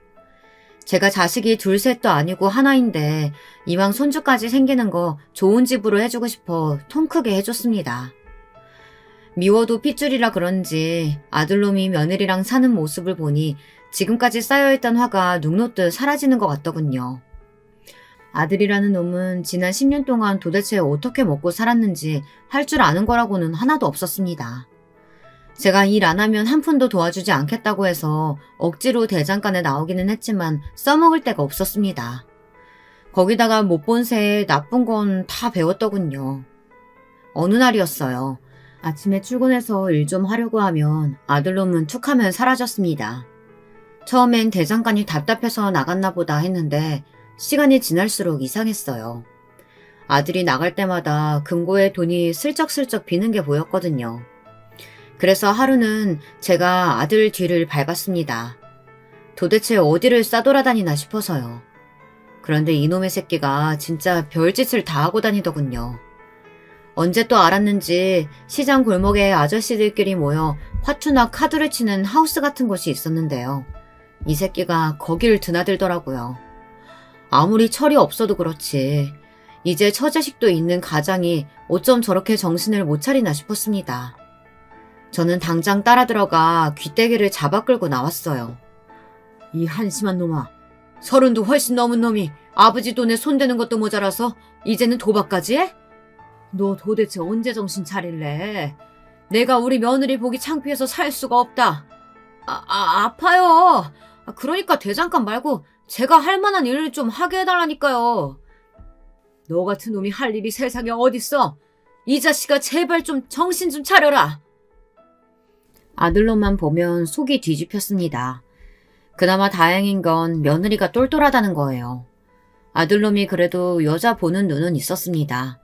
제가 자식이 둘 셋도 아니고 하나인데 이왕 손주까지 생기는 거 좋은 집으로 해주고 싶어 통 크게 해줬습니다. 미워도 핏줄이라 그런지 아들놈이 며느리랑 사는 모습을 보니 지금까지 쌓여있던 화가 눅눅듯 사라지는 것 같더군요. 아들이라는 놈은 지난 10년 동안 도대체 어떻게 먹고 살았는지 할 줄 아는 거라고는 하나도 없었습니다. 제가 일 안 하면 한 푼도 도와주지 않겠다고 해서 억지로 대장간에 나오기는 했지만 써먹을 데가 없었습니다. 거기다가 못 본 새에 나쁜 건 다 배웠더군요. 어느 날이었어요. 아침에 출근해서 일 좀 하려고 하면 아들놈은 툭하면 사라졌습니다. 처음엔 대장간이 답답해서 나갔나 보다 했는데 시간이 지날수록 이상했어요. 아들이 나갈 때마다 금고에 돈이 슬쩍슬쩍 비는 게 보였거든요. 그래서 하루는 제가 아들 뒤를 밟았습니다. 도대체 어디를 싸돌아다니나 싶어서요. 그런데 이놈의 새끼가 진짜 별짓을 다 하고 다니더군요. 언제 또 알았는지 시장 골목에 아저씨들끼리 모여 화투나 카드를 치는 하우스 같은 곳이 있었는데요. 이 새끼가 거길 드나들더라고요. 아무리 철이 없어도 그렇지 이제 처자식도 있는 가장이 어쩜 저렇게 정신을 못 차리나 싶었습니다. 저는 당장 따라 들어가 귀때기를 잡아 끌고 나왔어요. 이 한심한 놈아, 30도 훨씬 넘은 놈이 아버지 돈에 손대는 것도 모자라서 이제는 도박까지 해? 너 도대체 언제 정신 차릴래? 내가 우리 며느리 보기 창피해서 살 수가 없다. 아파요. 그러니까 대장간 말고 제가 할 만한 일을 좀 하게 해달라니까요. 너 같은 놈이 할 일이 세상에 어딨어? 이 자식아 제발 좀 정신 좀 차려라. 아들놈만 보면 속이 뒤집혔습니다. 그나마 다행인 건 며느리가 똘똘하다는 거예요. 아들놈이 그래도 여자 보는 눈은 있었습니다.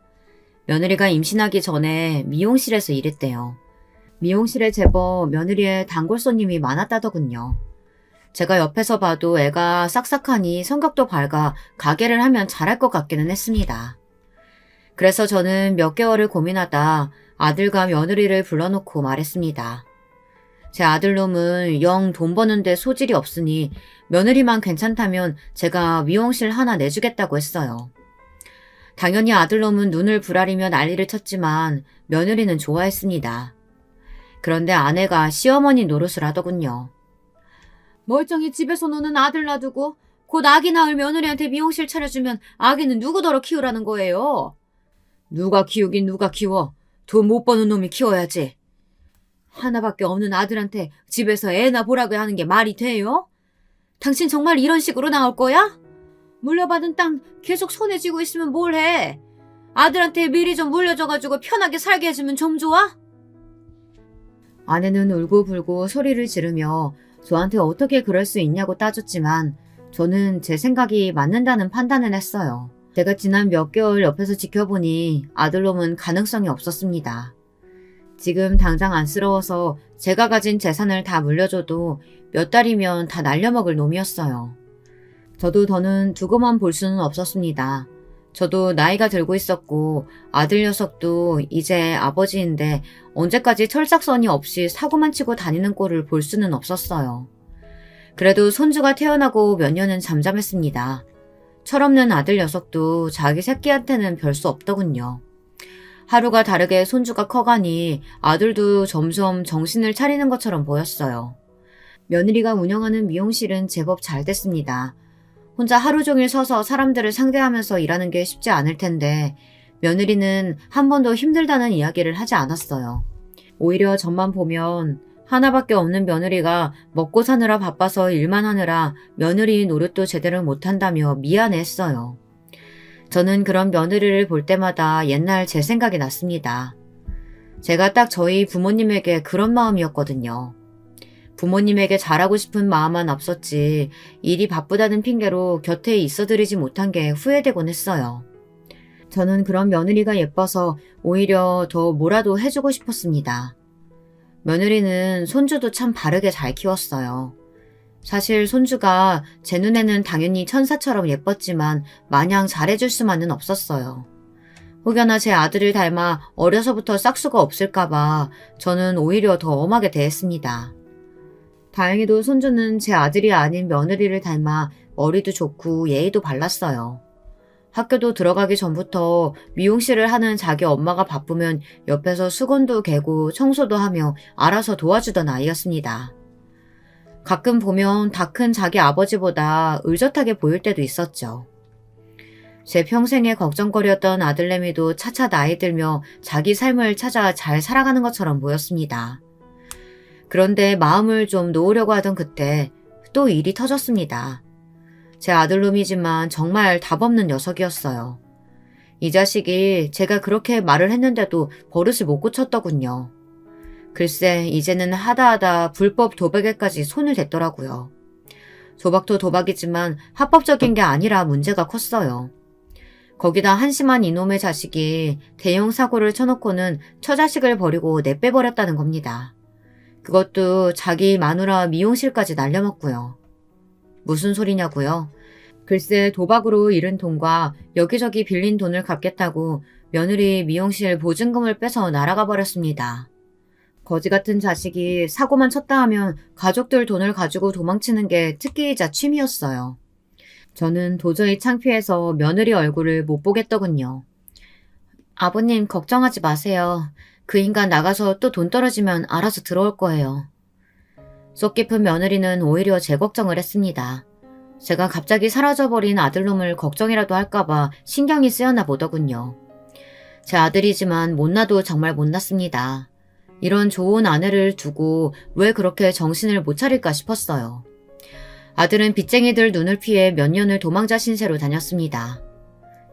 며느리가 임신하기 전에 미용실에서 일했대요. 미용실에 제법 며느리의 단골 손님이 많았다더군요. 제가 옆에서 봐도 애가 싹싹하니 성격도 밝아 가게를 하면 잘할 것 같기는 했습니다. 그래서 저는 몇 개월을 고민하다 아들과 며느리를 불러놓고 말했습니다. 제 아들놈은 영 돈 버는데 소질이 없으니 며느리만 괜찮다면 제가 미용실 하나 내주겠다고 했어요. 당연히 아들놈은 눈을 부라리며 난리를 쳤지만 며느리는 좋아했습니다. 그런데 아내가 시어머니 노릇을 하더군요. 멀쩡히 집에서 노는 아들 놔두고 곧 아기 낳을 며느리한테 미용실 차려주면 아기는 누구더러 키우라는 거예요? 누가 키우긴 누가 키워. 돈 못 버는 놈이 키워야지. 하나밖에 없는 아들한테 집에서 애나 보라고 하는 게 말이 돼요? 당신 정말 이런 식으로 나올 거야? 물려받은 땅 계속 손에 쥐고 있으면 뭘 해? 아들한테 미리 좀 물려줘가지고 편하게 살게 해주면 좀 좋아? 아내는 울고불고 소리를 지르며 저한테 어떻게 그럴 수 있냐고 따졌지만 저는 제 생각이 맞는다는 판단을 했어요. 제가 지난 몇 개월 옆에서 지켜보니 아들놈은 가능성이 없었습니다. 지금 당장 안쓰러워서 제가 가진 재산을 다 물려줘도 몇 달이면 다 날려먹을 놈이었어요. 저도 더는 두고만 볼 수는 없었습니다. 저도 나이가 들고 있었고 아들 녀석도 이제 아버지인데 언제까지 철딱서니 없이 사고만 치고 다니는 꼴을 볼 수는 없었어요. 그래도 손주가 태어나고 몇 년은 잠잠했습니다. 철없는 아들 녀석도 자기 새끼한테는 별 수 없더군요. 하루가 다르게 손주가 커가니 아들도 점점 정신을 차리는 것처럼 보였어요. 며느리가 운영하는 미용실은 제법 잘 됐습니다. 혼자 하루 종일 서서 사람들을 상대하면서 일하는 게 쉽지 않을 텐데 며느리는 한 번도 힘들다는 이야기를 하지 않았어요. 오히려 저만 보면 하나밖에 없는 며느리가 먹고 사느라 바빠서 일만 하느라 며느리 노릇도 제대로 못한다며 미안해했어요. 저는 그런 며느리를 볼 때마다 옛날 제 생각이 났습니다. 제가 딱 저희 부모님에게 그런 마음이었거든요. 부모님에게 잘하고 싶은 마음만 앞섰지 일이 바쁘다는 핑계로 곁에 있어드리지 못한 게 후회되곤 했어요. 저는 그런 며느리가 예뻐서 오히려 더 뭐라도 해주고 싶었습니다. 며느리는 손주도 참 바르게 잘 키웠어요. 사실 손주가 제 눈에는 당연히 천사처럼 예뻤지만 마냥 잘해줄 수만은 없었어요. 혹여나 제 아들을 닮아 어려서부터 싹수가 없을까봐 저는 오히려 더 엄하게 대했습니다. 다행히도 손주는 제 아들이 아닌 며느리를 닮아 머리도 좋고 예의도 발랐어요. 학교도 들어가기 전부터 미용실을 하는 자기 엄마가 바쁘면 옆에서 수건도 개고 청소도 하며 알아서 도와주던 아이였습니다. 가끔 보면 다 큰 자기 아버지보다 의젓하게 보일 때도 있었죠. 제 평생에 걱정거리였던 아들내미도 차차 나이 들며 자기 삶을 찾아 잘 살아가는 것처럼 보였습니다. 그런데 마음을 좀 놓으려고 하던 그때 또 일이 터졌습니다. 제 아들놈이지만 정말 답없는 녀석이었어요. 이 자식이 제가 그렇게 말을 했는데도 버릇을 못 고쳤더군요. 글쎄 이제는 하다하다 불법 도박에까지 손을 댔더라고요. 도박도 도박이지만 합법적인 게 아니라 문제가 컸어요. 거기다 한심한 이놈의 자식이 대형 사고를 쳐놓고는 처자식을 버리고 내빼버렸다는 겁니다. 그것도 자기 마누라 미용실까지 날려먹고요. 무슨 소리냐고요? 글쎄 도박으로 잃은 돈과 여기저기 빌린 돈을 갚겠다고 며느리 미용실 보증금을 빼서 날아가 버렸습니다. 거지 같은 자식이 사고만 쳤다 하면 가족들 돈을 가지고 도망치는 게 특기이자 취미였어요. 저는 도저히 창피해서 며느리 얼굴을 못 보겠더군요. 아버님 걱정하지 마세요. 그 인간 나가서 또 돈 떨어지면 알아서 들어올 거예요. 속 깊은 며느리는 오히려 제 걱정을 했습니다. 제가 갑자기 사라져버린 아들놈을 걱정이라도 할까봐 신경이 쓰였나 보더군요. 제 아들이지만 못나도 정말 못났습니다. 이런 좋은 아내를 두고 왜 그렇게 정신을 못 차릴까 싶었어요. 아들은 빚쟁이들 눈을 피해 몇 년을 도망자 신세로 다녔습니다.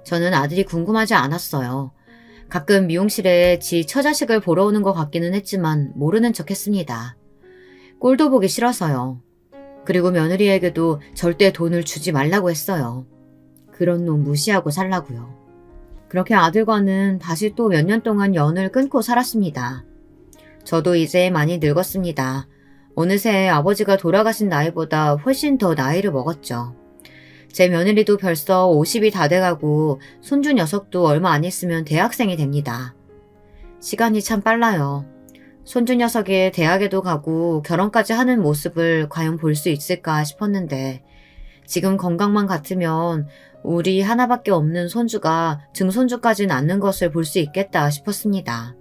저는 아들이 궁금하지 않았어요. 가끔 미용실에 지 처자식을 보러 오는 것 같기는 했지만 모르는 척 했습니다. 꼴도 보기 싫어서요. 그리고 며느리에게도 절대 돈을 주지 말라고 했어요. 그런 놈 무시하고 살라고요. 그렇게 아들과는 다시 또 몇 년 동안 연을 끊고 살았습니다. 저도 이제 많이 늙었습니다. 어느새 아버지가 돌아가신 나이보다 훨씬 더 나이를 먹었죠. 제 며느리도 벌써 50이 다 돼가고 손주 녀석도 얼마 안 있으면 대학생이 됩니다. 시간이 참 빨라요. 손주 녀석이 대학에도 가고 결혼까지 하는 모습을 과연 볼 수 있을까 싶었는데 지금 건강만 같으면 우리 하나밖에 없는 손주가 증손주까지 낳는 것을 볼 수 있겠다 싶었습니다.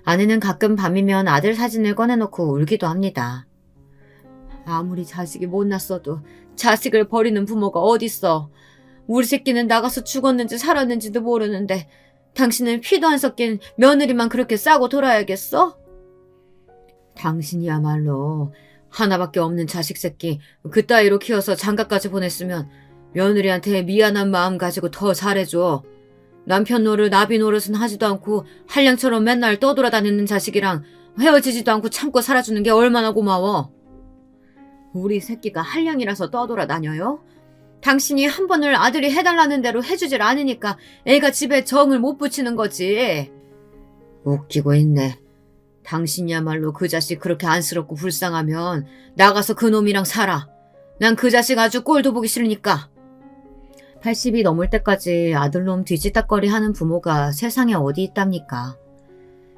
아내는 가끔 밤이면 아들 사진을 꺼내놓고 울기도 합니다. 아무리 자식이 못났어도 자식을 버리는 부모가 어딨어. 우리 새끼는 나가서 죽었는지 살았는지도 모르는데 당신은 피도 안 섞인 며느리만 그렇게 싸고 돌아야겠어? 당신이야말로 하나밖에 없는 자식 새끼 그따위로 키워서 장가까지 보냈으면 며느리한테 미안한 마음 가지고 더 잘해줘. 남편 노릇 나비 노릇은 하지도 않고 한량처럼 맨날 떠돌아다니는 자식이랑 헤어지지도 않고 참고 살아주는 게 얼마나 고마워. 우리 새끼가 한량이라서 떠돌아다녀요? 당신이 한 번을 아들이 해달라는 대로 해주질 않으니까 애가 집에 정을 못 붙이는 거지. 웃기고 있네. 당신이야말로 그 자식 그렇게 안쓰럽고 불쌍하면 나가서 그 놈이랑 살아. 난 그 자식 아주 꼴도 보기 싫으니까. 80이 넘을 때까지 아들놈 뒤지다거리 하는 부모가 세상에 어디 있답니까?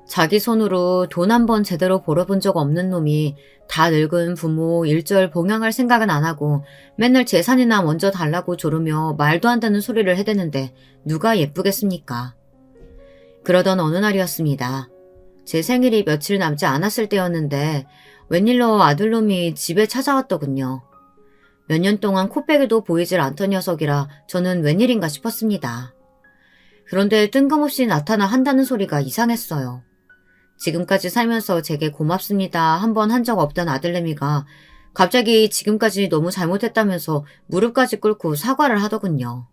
자기 손으로 돈 한 번 제대로 벌어본 적 없는 놈이 다 늙은 부모 일절 봉양할 생각은 안 하고 맨날 재산이나 먼저 달라고 조르며 말도 안 되는 소리를 해대는데 누가 예쁘겠습니까? 그러던 어느 날이었습니다. 제 생일이 며칠 남지 않았을 때였는데 웬일로 아들놈이 집에 찾아왔더군요. 몇 년 동안 코빼기도 보이질 않던 녀석이라 저는 웬일인가 싶었습니다. 그런데 뜬금없이 나타나 한다는 소리가 이상했어요. 지금까지 살면서 제게 고맙습니다 한 번 한 적 없던 아들내미가 갑자기 지금까지 너무 잘못했다면서 무릎까지 꿇고 사과를 하더군요.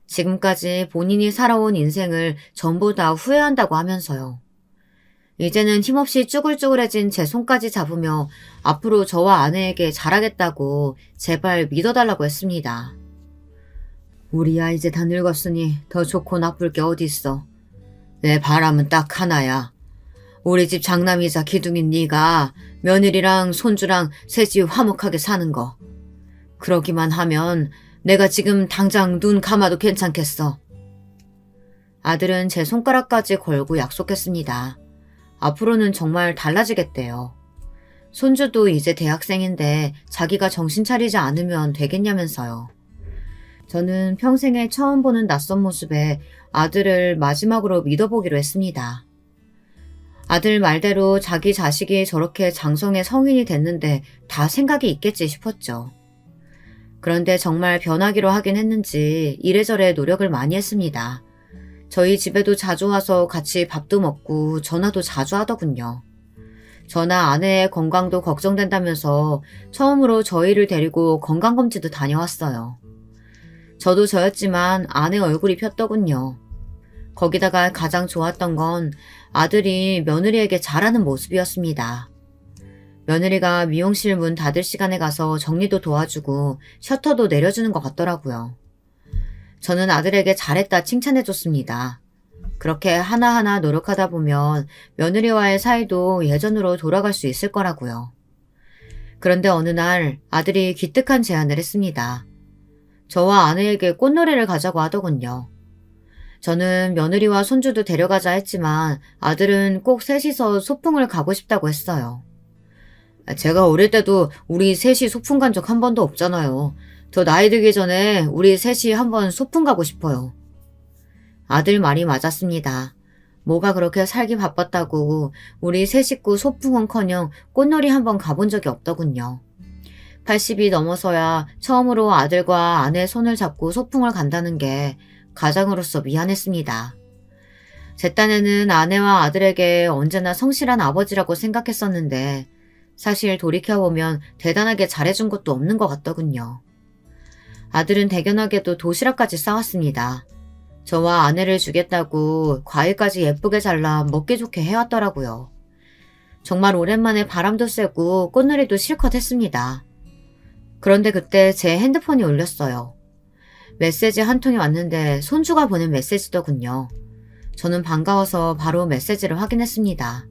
지금까지 본인이 살아온 인생을 전부 다 후회한다고 하면서요. 이제는 힘없이 쭈글쭈글해진 제 손까지 잡으며 앞으로 저와 아내에게 잘하겠다고 제발 믿어달라고 했습니다. 우리야 이제 다 늙었으니 더 좋고 나쁠 게 어디 있어. 내 바람은 딱 하나야. 우리 집 장남이자 기둥인 네가 며느리랑 손주랑 셋이 화목하게 사는 거. 그러기만 하면 내가 지금 당장 눈 감아도 괜찮겠어. 아들은 제 손가락까지 걸고 약속했습니다. 앞으로는 정말 달라지겠대요. 손주도 이제 대학생인데 자기가 정신 차리지 않으면 되겠냐면서요. 저는 평생에 처음 보는 낯선 모습에 아들을 마지막으로 믿어보기로 했습니다. 아들 말대로 자기 자식이 저렇게 장성의 성인이 됐는데 다 생각이 있겠지 싶었죠. 그런데 정말 변하기로 하긴 했는지 이래저래 노력을 많이 했습니다. 저희 집에도 자주 와서 같이 밥도 먹고 전화도 자주 하더군요. 저나 아내의 건강도 걱정된다면서 처음으로 저희를 데리고 건강검진도 다녀왔어요. 저도 저였지만 아내 얼굴이 폈더군요. 거기다가 가장 좋았던 건 아들이 며느리에게 잘하는 모습이었습니다. 며느리가 미용실 문 닫을 시간에 가서 정리도 도와주고 셔터도 내려주는 것 같더라고요. 저는 아들에게 잘했다 칭찬해줬습니다. 그렇게 하나하나 노력하다 보면 며느리와의 사이도 예전으로 돌아갈 수 있을 거라고요. 그런데 어느 날 아들이 기특한 제안을 했습니다. 저와 아내에게 꽃놀이를 가자고 하더군요. 저는 며느리와 손주도 데려가자 했지만 아들은 꼭 셋이서 소풍을 가고 싶다고 했어요. 제가 어릴 때도 우리 셋이 소풍 간 적 한 번도 없잖아요. 저 나이 들기 전에 우리 셋이 한번 소풍 가고 싶어요. 아들 말이 맞았습니다. 뭐가 그렇게 살기 바빴다고 우리 세 식구 소풍은커녕 꽃놀이 한번 가본 적이 없더군요. 80이 넘어서야 처음으로 아들과 아내 손을 잡고 소풍을 간다는 게 가장으로서 미안했습니다. 제 딴에는 아내와 아들에게 언제나 성실한 아버지라고 생각했었는데 사실 돌이켜보면 대단하게 잘해준 것도 없는 것 같더군요. 아들은 대견하게도 도시락까지 싸왔습니다. 저와 아내를 주겠다고 과일까지 예쁘게 잘라 먹기 좋게 해왔더라고요. 정말 오랜만에 바람도 쐬고 꽃놀이도 실컷 했습니다. 그런데 그때 제 핸드폰이 울렸어요. 메시지 한 통이 왔는데 손주가 보낸 메시지더군요. 저는 반가워서 바로 메시지를 확인했습니다.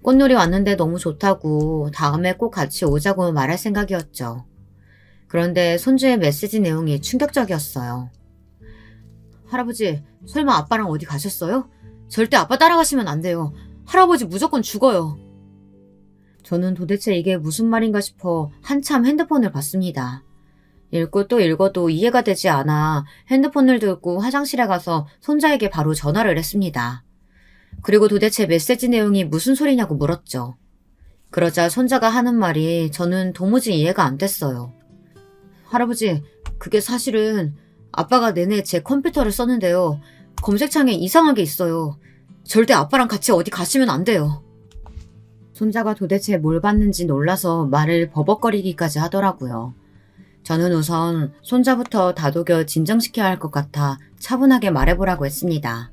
꽃놀이 왔는데 너무 좋다고 다음에 꼭 같이 오자고 말할 생각이었죠. 그런데 손주의 메시지 내용이 충격적이었어요. 할아버지, 설마 아빠랑 어디 가셨어요? 절대 아빠 따라가시면 안 돼요. 할아버지 무조건 죽어요. 저는 도대체 이게 무슨 말인가 싶어 한참 핸드폰을 봤습니다. 읽고 또 읽어도 이해가 되지 않아 핸드폰을 들고 화장실에 가서 손자에게 바로 전화를 했습니다. 그리고 도대체 메시지 내용이 무슨 소리냐고 물었죠. 그러자 손자가 하는 말이 저는 도무지 이해가 안 됐어요. 할아버지, 그게 사실은 아빠가 내내 제 컴퓨터를 썼는데요. 검색창에 이상한 게 있어요. 절대 아빠랑 같이 어디 가시면 안 돼요. 손자가 도대체 뭘 봤는지 놀라서 말을 버벅거리기까지 하더라고요. 저는 우선 손자부터 다독여 진정시켜야 할 것 같아 차분하게 말해보라고 했습니다.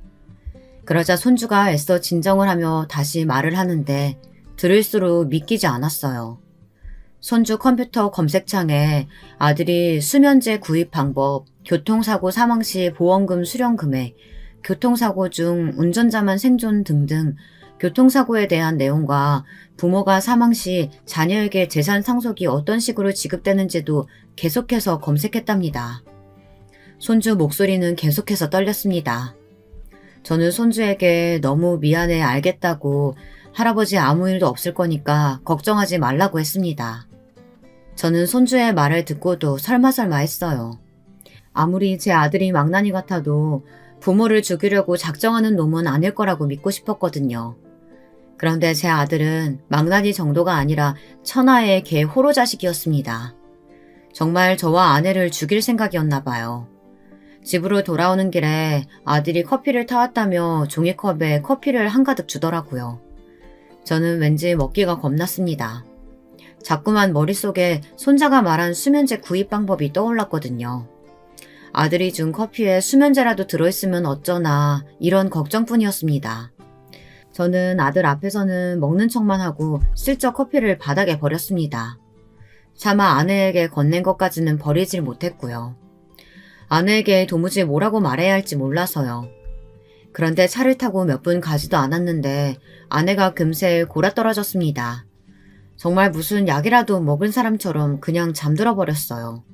그러자 손주가 애써 진정을 하며 다시 말을 하는데 들을수록 믿기지 않았어요. 손주 컴퓨터 검색창에 아들이 수면제 구입 방법, 교통사고 사망 시 보험금 수령 금액, 교통사고 중 운전자만 생존 등등 교통사고에 대한 내용과 부모가 사망 시 자녀에게 재산 상속이 어떤 식으로 지급되는지도 계속해서 검색했답니다. 손주 목소리는 계속해서 떨렸습니다. 저는 손주에게 너무 미안해 알겠다고 할아버지 아무 일도 없을 거니까 걱정하지 말라고 했습니다. 저는 손주의 말을 듣고도 설마설마 했어요. 아무리 제 아들이 망나니 같아도 부모를 죽이려고 작정하는 놈은 아닐 거라고 믿고 싶었거든요. 그런데 제 아들은 망나니 정도가 아니라 천하의 개 호로 자식이었습니다. 정말 저와 아내를 죽일 생각이었나 봐요. 집으로 돌아오는 길에 아들이 커피를 타왔다며 종이컵에 커피를 한가득 주더라고요. 저는 왠지 먹기가 겁났습니다. 자꾸만 머릿속에 손자가 말한 수면제 구입 방법이 떠올랐거든요. 아들이 준 커피에 수면제라도 들어있으면 어쩌나 이런 걱정뿐이었습니다. 저는 아들 앞에서는 먹는 척만 하고 슬쩍 커피를 바닥에 버렸습니다. 차마 아내에게 건넨 것까지는 버리질 못했고요. 아내에게 도무지 뭐라고 말해야 할지 몰라서요. 그런데 차를 타고 몇 분 가지도 않았는데 아내가 금세 골아떨어졌습니다. 정말 무슨 약이라도 먹은 사람처럼 그냥 잠들어 버렸어요.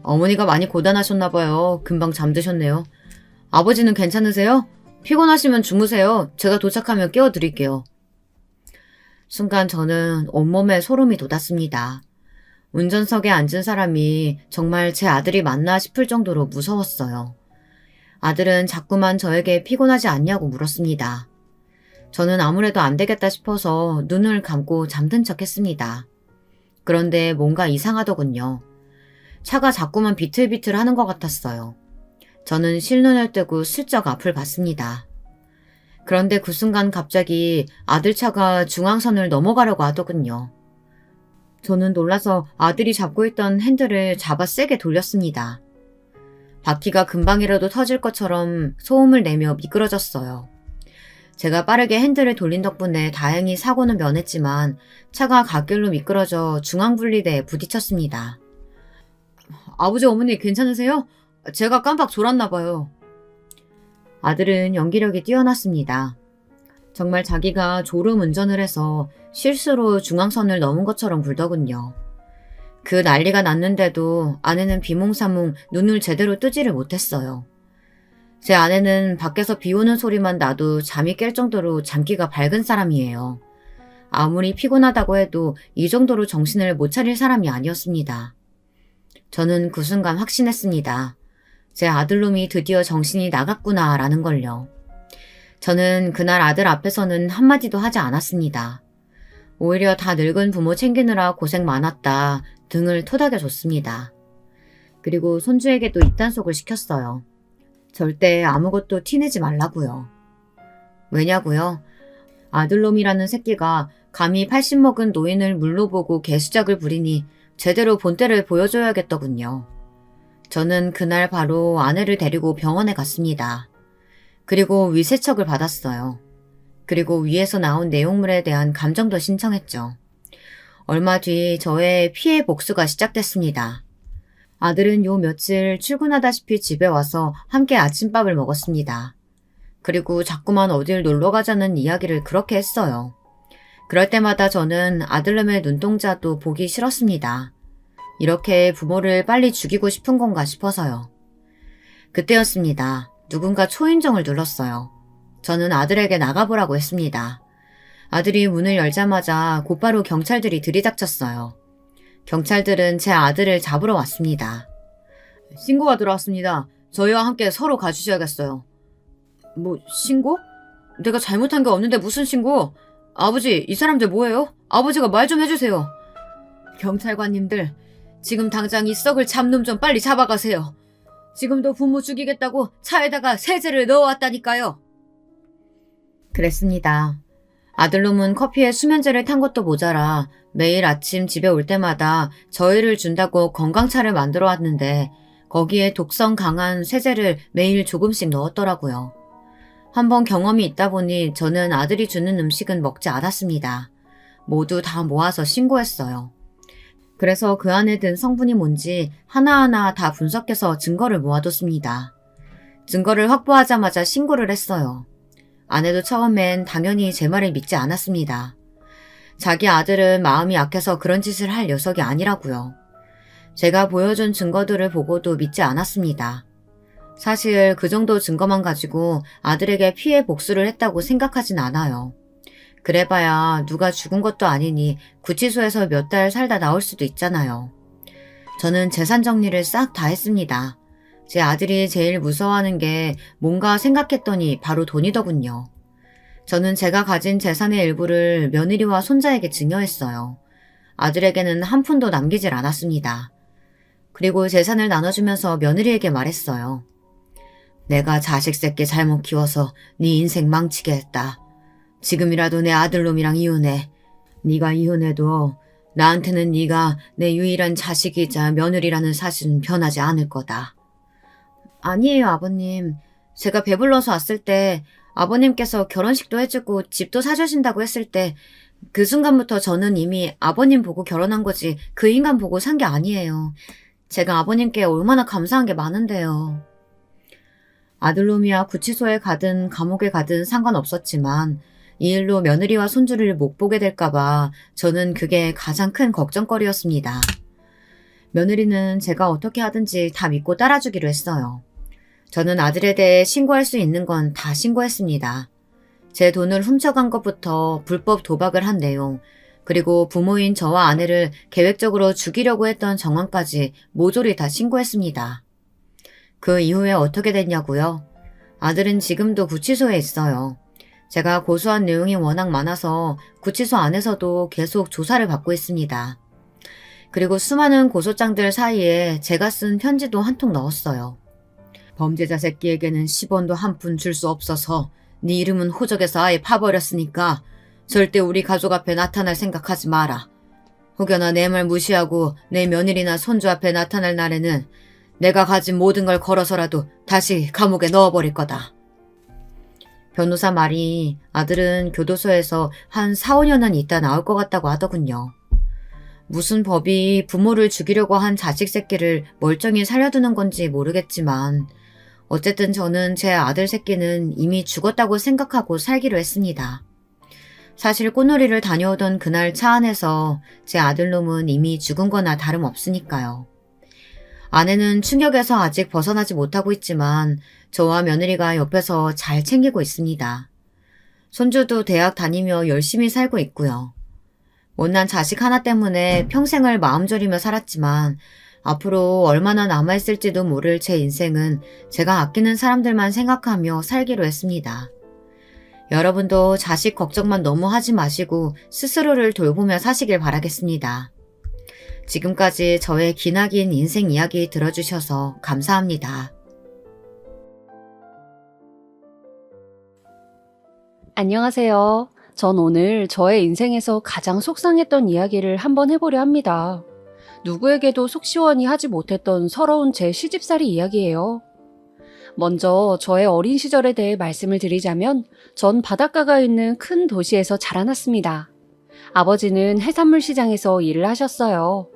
어머니가 많이 고단하셨나 봐요. 금방 잠드셨네요. 아버지는 괜찮으세요? 피곤하시면 주무세요. 제가 도착하면 깨워드릴게요. 순간 저는 온몸에 소름이 돋았습니다. 운전석에 앉은 사람이 정말 제 아들이 맞나 싶을 정도로 무서웠어요. 아들은 자꾸만 저에게 피곤하지 않냐고 물었습니다. 저는 아무래도 안 되겠다 싶어서 눈을 감고 잠든 척 했습니다. 그런데 뭔가 이상하더군요. 차가 자꾸만 비틀비틀 하는 것 같았어요. 저는 실눈을 뜨고 슬쩍 앞을 봤습니다. 그런데 그 순간 갑자기 아들 차가 중앙선을 넘어가려고 하더군요. 저는 놀라서 아들이 잡고 있던 핸들을 잡아 세게 돌렸습니다. 바퀴가 금방이라도 터질 것처럼 소음을 내며 미끄러졌어요. 제가 빠르게 핸들을 돌린 덕분에 다행히 사고는 면했지만 차가 갓길로 미끄러져 중앙분리대에 부딪혔습니다. 아버지 어머니 괜찮으세요? 제가 깜빡 졸았나 봐요. 아들은 연기력이 뛰어났습니다. 정말 자기가 졸음 운전을 해서 실수로 중앙선을 넘은 것처럼 굴더군요. 그 난리가 났는데도 아내는 비몽사몽 눈을 제대로 뜨지를 못했어요. 제 아내는 밖에서 비 오는 소리만 나도 잠이 깰 정도로 잠기가 밝은 사람이에요. 아무리 피곤하다고 해도 이 정도로 정신을 못 차릴 사람이 아니었습니다. 저는 그 순간 확신했습니다. 제 아들놈이 드디어 정신이 나갔구나 라는 걸요. 저는 그날 아들 앞에서는 한마디도 하지 않았습니다. 오히려 다 늙은 부모 챙기느라 고생 많았다 등을 토닥여줬습니다. 그리고 손주에게도 입단속을 시켰어요. 절대 아무것도 티내지 말라고요. 왜냐고요? 아들놈이라는 새끼가 감히 80 먹은 노인을 물로 보고 개수작을 부리니 제대로 본때를 보여줘야겠더군요. 저는 그날 바로 아내를 데리고 병원에 갔습니다. 그리고 위세척을 받았어요. 그리고 위에서 나온 내용물에 대한 감정도 신청했죠. 얼마 뒤 저의 피해 복수가 시작됐습니다. 아들은 요 며칠 출근하다시피 집에 와서 함께 아침밥을 먹었습니다. 그리고 자꾸만 어딜 놀러 가자는 이야기를 그렇게 했어요. 그럴 때마다 저는 아들놈의 눈동자도 보기 싫었습니다. 이렇게 부모를 빨리 죽이고 싶은 건가 싶어서요. 그때였습니다. 누군가 초인종을 눌렀어요. 저는 아들에게 나가보라고 했습니다. 아들이 문을 열자마자 곧바로 경찰들이 들이닥쳤어요. 경찰들은 제 아들을 잡으러 왔습니다. 신고가 들어왔습니다. 저희와 함께 서로 가주셔야겠어요. 뭐 신고? 내가 잘못한 게 없는데 무슨 신고? 아버지, 이 사람들 뭐예요? 아버지가 말 좀 해주세요. 경찰관님들, 지금 당장 이 썩을 잡놈 좀 빨리 잡아가세요. 지금도 부모 죽이겠다고 차에다가 세제를 넣어왔다니까요. 그랬습니다. 아들놈은 커피에 수면제를 탄 것도 모자라 매일 아침 집에 올 때마다 저희를 준다고 건강차를 만들어 왔는데 거기에 독성 강한 세제를 매일 조금씩 넣었더라고요. 한번 경험이 있다 보니 저는 아들이 주는 음식은 먹지 않았습니다. 모두 다 모아서 신고했어요. 그래서 그 안에 든 성분이 뭔지 하나하나 다 분석해서 증거를 모아뒀습니다. 증거를 확보하자마자 신고를 했어요. 아내도 처음엔 당연히 제 말을 믿지 않았습니다. 자기 아들은 마음이 약해서 그런 짓을 할 녀석이 아니라고요. 제가 보여준 증거들을 보고도 믿지 않았습니다. 사실 그 정도 증거만 가지고 아들에게 피해 복수를 했다고 생각하진 않아요. 그래봐야 누가 죽은 것도 아니니 구치소에서 몇 달 살다 나올 수도 있잖아요. 저는 재산 정리를 싹 다 했습니다. 제 아들이 제일 무서워하는 게 뭔가 생각했더니 바로 돈이더군요. 저는 제가 가진 재산의 일부를 며느리와 손자에게 증여했어요. 아들에게는 한 푼도 남기질 않았습니다. 그리고 재산을 나눠주면서 며느리에게 말했어요. 내가 자식 새끼 잘못 키워서 네 인생 망치게 했다. 지금이라도 내 아들놈이랑 이혼해. 네가 이혼해도 나한테는 네가 내 유일한 자식이자 며느리라는 사실은 변하지 않을 거다. 아니에요, 아버님. 제가 배불러서 왔을 때 아버님께서 결혼식도 해주고 집도 사주신다고 했을 때 그 순간부터 저는 이미 아버님 보고 결혼한 거지 그 인간 보고 산 게 아니에요. 제가 아버님께 얼마나 감사한 게 많은데요. 아들놈이야 구치소에 가든 감옥에 가든 상관없었지만 이 일로 며느리와 손주를 못 보게 될까봐 저는 그게 가장 큰 걱정거리였습니다. 며느리는 제가 어떻게 하든지 다 믿고 따라주기로 했어요. 저는 아들에 대해 신고할 수 있는 건 다 신고했습니다. 제 돈을 훔쳐간 것부터 불법 도박을 한 내용, 그리고 부모인 저와 아내를 계획적으로 죽이려고 했던 정황까지 모조리 다 신고했습니다. 그 이후에 어떻게 됐냐고요? 아들은 지금도 구치소에 있어요. 제가 고소한 내용이 워낙 많아서 구치소 안에서도 계속 조사를 받고 있습니다. 그리고 수많은 고소장들 사이에 제가 쓴 편지도 한 통 넣었어요. 범죄자 새끼에게는 10원도 한 푼 줄 수 없어서 네 이름은 호적에서 아예 파버렸으니까 절대 우리 가족 앞에 나타날 생각하지 마라. 혹여나 내 말 무시하고 내 며느리나 손주 앞에 나타날 날에는 내가 가진 모든 걸 걸어서라도 다시 감옥에 넣어버릴 거다. 변호사 말이 아들은 교도소에서 한 4, 5년은 있다 나올 것 같다고 하더군요. 무슨 법이 부모를 죽이려고 한 자식 새끼를 멀쩡히 살려두는 건지 모르겠지만 어쨌든 저는 제 아들 새끼는 이미 죽었다고 생각하고 살기로 했습니다. 사실 꽃놀이를 다녀오던 그날 차 안에서 제 아들놈은 이미 죽은 거나 다름없으니까요. 아내는 충격에서 아직 벗어나지 못하고 있지만 저와 며느리가 옆에서 잘 챙기고 있습니다. 손주도 대학 다니며 열심히 살고 있고요. 못난 자식 하나 때문에 평생을 마음 졸이며 살았지만 앞으로 얼마나 남아있을지도 모를 제 인생은 제가 아끼는 사람들만 생각하며 살기로 했습니다. 여러분도 자식 걱정만 너무 하지 마시고 스스로를 돌보며 사시길 바라겠습니다. 지금까지 저의 기나긴 인생 이야기 들어주셔서 감사합니다. 안녕하세요. 전 오늘 저의 인생에서 가장 속상했던 이야기를 한번 해보려 합니다. 누구에게도 속 시원히 하지 못했던 서러운 제 시집살이 이야기예요. 먼저 저의 어린 시절에 대해 말씀을 드리자면 전 바닷가가 있는 큰 도시에서 자라났습니다. 아버지는 해산물 시장에서 일을 하셨어요.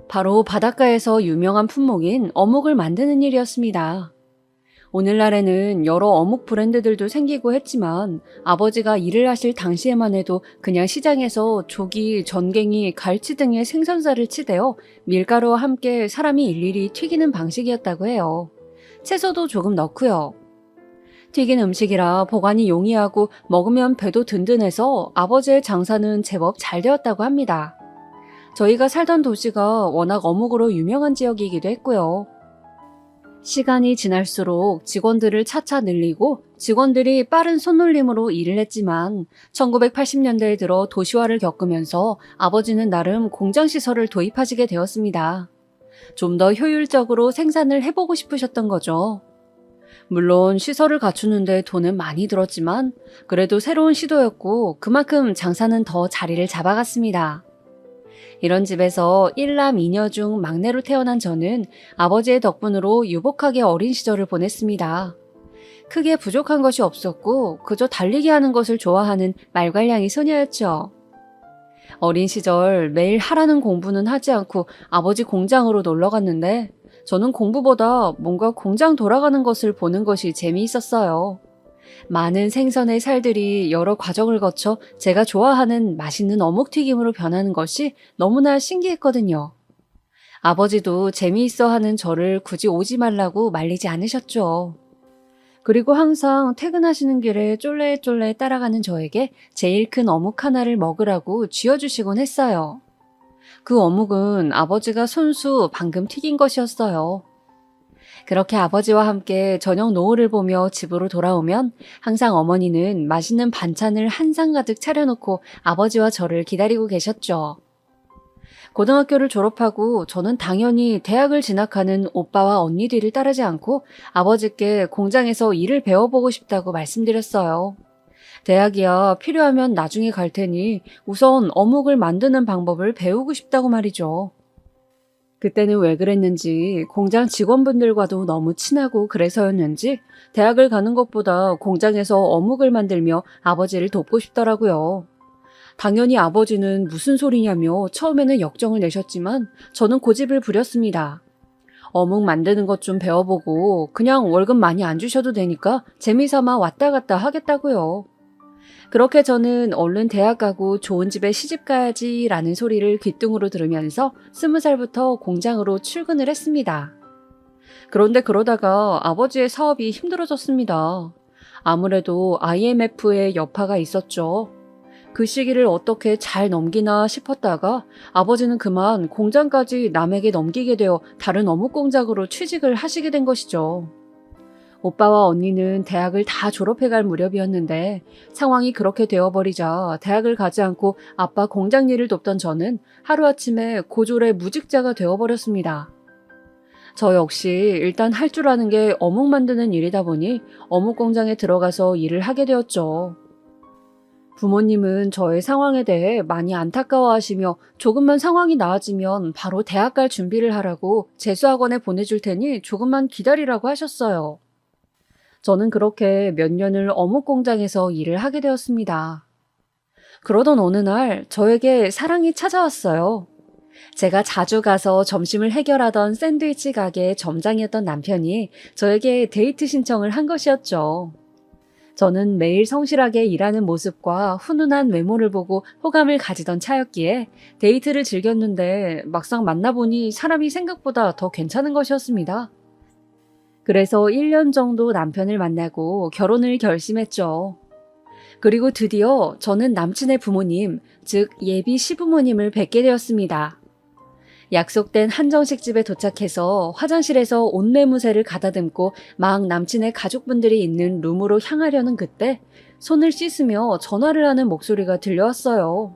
바로 바닷가에서 유명한 품목인 어묵을 만드는 일이었습니다. 오늘날에는 여러 어묵 브랜드들도 생기고 했지만 아버지가 일을 하실 당시에만 해도 그냥 시장에서 조기, 전갱이, 갈치 등의 생선살을 치대어 밀가루와 함께 사람이 일일이 튀기는 방식이었다고 해요. 채소도 조금 넣고요. 튀긴 음식이라 보관이 용이하고 먹으면 배도 든든해서 아버지의 장사는 제법 잘 되었다고 합니다. 저희가 살던 도시가 워낙 어묵으로 유명한 지역이기도 했고요. 시간이 지날수록 직원들을 차차 늘리고 직원들이 빠른 손놀림으로 일을 했지만 1980년대에 들어 도시화를 겪으면서 아버지는 나름 공장시설을 도입하시게 되었습니다. 좀 더 효율적으로 생산을 해보고 싶으셨던 거죠. 물론 시설을 갖추는데 돈은 많이 들었지만 그래도 새로운 시도였고 그만큼 장사는 더 자리를 잡아갔습니다. 이런 집에서 1남 2녀 중 막내로 태어난 저는 아버지의 덕분으로 유복하게 어린 시절을 보냈습니다. 크게 부족한 것이 없었고 그저 달리기 하는 것을 좋아하는 말괄량이 소녀였죠. 어린 시절 매일 하라는 공부는 하지 않고 아버지 공장으로 놀러 갔는데 저는 공부보다 뭔가 공장 돌아가는 것을 보는 것이 재미있었어요. 많은 생선의 살들이 여러 과정을 거쳐 제가 좋아하는 맛있는 어묵튀김으로 변하는 것이 너무나 신기했거든요. 아버지도 재미있어 하는 저를 굳이 오지 말라고 말리지 않으셨죠. 그리고 항상 퇴근하시는 길에 쫄래쫄래 따라가는 저에게 제일 큰 어묵 하나를 먹으라고 쥐어주시곤 했어요. 그 어묵은 아버지가 손수 방금 튀긴 것이었어요. 그렇게 아버지와 함께 저녁 노을을 보며 집으로 돌아오면 항상 어머니는 맛있는 반찬을 한 상 가득 차려놓고 아버지와 저를 기다리고 계셨죠. 고등학교를 졸업하고 저는 당연히 대학을 진학하는 오빠와 언니 뒤를 따르지 않고 아버지께 공장에서 일을 배워보고 싶다고 말씀드렸어요. 대학이야 필요하면 나중에 갈 테니 우선 어묵을 만드는 방법을 배우고 싶다고 말이죠. 그때는 왜 그랬는지 공장 직원분들과도 너무 친하고 그래서였는지 대학을 가는 것보다 공장에서 어묵을 만들며 아버지를 돕고 싶더라고요. 당연히 아버지는 무슨 소리냐며 처음에는 역정을 내셨지만 저는 고집을 부렸습니다. 어묵 만드는 것 좀 배워보고 그냥 월급 많이 안 주셔도 되니까 재미삼아 왔다 갔다 하겠다고요. 그렇게 저는 얼른 대학 가고 좋은 집에 시집 가야지라는 소리를 귓등으로 들으면서 20살부터 공장으로 출근을 했습니다. 그런데 그러다가 아버지의 사업이 힘들어졌습니다. 아무래도 IMF의 여파가 있었죠. 그 시기를 어떻게 잘 넘기나 싶었다가 아버지는 그만 공장까지 남에게 넘기게 되어 다른 어묵 공장으로 취직을 하시게 된 것이죠. 오빠와 언니는 대학을 다 졸업해갈 무렵이었는데 상황이 그렇게 되어버리자 대학을 가지 않고 아빠 공장 일을 돕던 저는 하루아침에 고졸의 무직자가 되어버렸습니다. 저 역시 일단 할 줄 아는 게 어묵 만드는 일이다 보니 어묵 공장에 들어가서 일을 하게 되었죠. 부모님은 저의 상황에 대해 많이 안타까워하시며 조금만 상황이 나아지면 바로 대학 갈 준비를 하라고 재수학원에 보내줄 테니 조금만 기다리라고 하셨어요. 저는 그렇게 몇 년을 어묵 공장에서 일을 하게 되었습니다. 그러던 어느 날 저에게 사랑이 찾아왔어요. 제가 자주 가서 점심을 해결하던 샌드위치 가게 점장이었던 남편이 저에게 데이트 신청을 한 것이었죠. 저는 매일 성실하게 일하는 모습과 훈훈한 외모를 보고 호감을 가지던 차였기에 데이트를 즐겼는데 막상 만나보니 사람이 생각보다 더 괜찮은 것이었습니다. 그래서 1년 정도 남편을 만나고 결혼을 결심했죠. 그리고 드디어 저는 남친의 부모님, 즉 예비 시부모님을 뵙게 되었습니다. 약속된 한정식 집에 도착해서 화장실에서 옷매무새를 가다듬고 막 남친의 가족분들이 있는 룸으로 향하려는 그때 손을 씻으며 전화를 하는 목소리가 들려왔어요.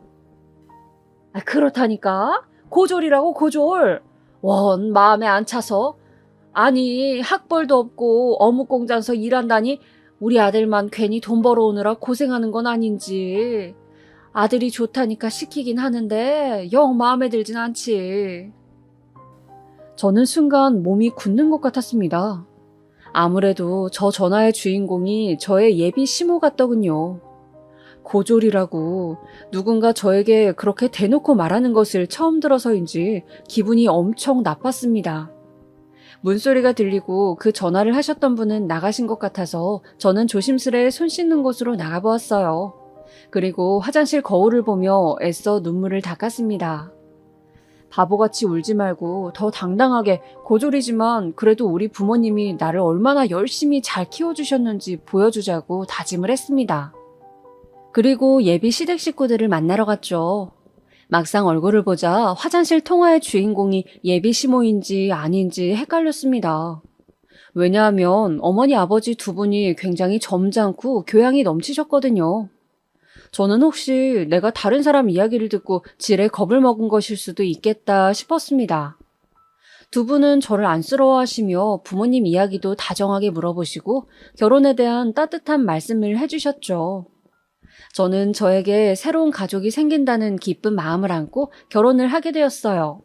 그렇다니까? 고졸이라고 고졸! 원 마음에 안 차서? 아니 학벌도 없고 어묵 공장에서 일한다니 우리 아들만 괜히 돈 벌어오느라 고생하는 건 아닌지. 아들이 좋다니까 시키긴 하는데 영 마음에 들진 않지. 저는 순간 몸이 굳는 것 같았습니다. 아무래도 저 전화의 주인공이 저의 예비 시모 같더군요. 고졸이라고 누군가 저에게 그렇게 대놓고 말하는 것을 처음 들어서인지 기분이 엄청 나빴습니다. 문소리가 들리고 그 전화를 하셨던 분은 나가신 것 같아서 저는 조심스레 손 씻는 곳으로 나가보았어요. 그리고 화장실 거울을 보며 애써 눈물을 닦았습니다. 바보같이 울지 말고 더 당당하게 고졸이지만 그래도 우리 부모님이 나를 얼마나 열심히 잘 키워주셨는지 보여주자고 다짐을 했습니다. 그리고 예비 시댁 식구들을 만나러 갔죠. 막상 얼굴을 보자 화장실 통화의 주인공이 예비 시모인지 아닌지 헷갈렸습니다. 왜냐하면 어머니 아버지 두 분이 굉장히 점잖고 교양이 넘치셨거든요. 저는 혹시 내가 다른 사람 이야기를 듣고 지레 겁을 먹은 것일 수도 있겠다 싶었습니다. 두 분은 저를 안쓰러워하시며 부모님 이야기도 다정하게 물어보시고 결혼에 대한 따뜻한 말씀을 해주셨죠. 저는 저에게 새로운 가족이 생긴다는 기쁜 마음을 안고 결혼을 하게 되었어요.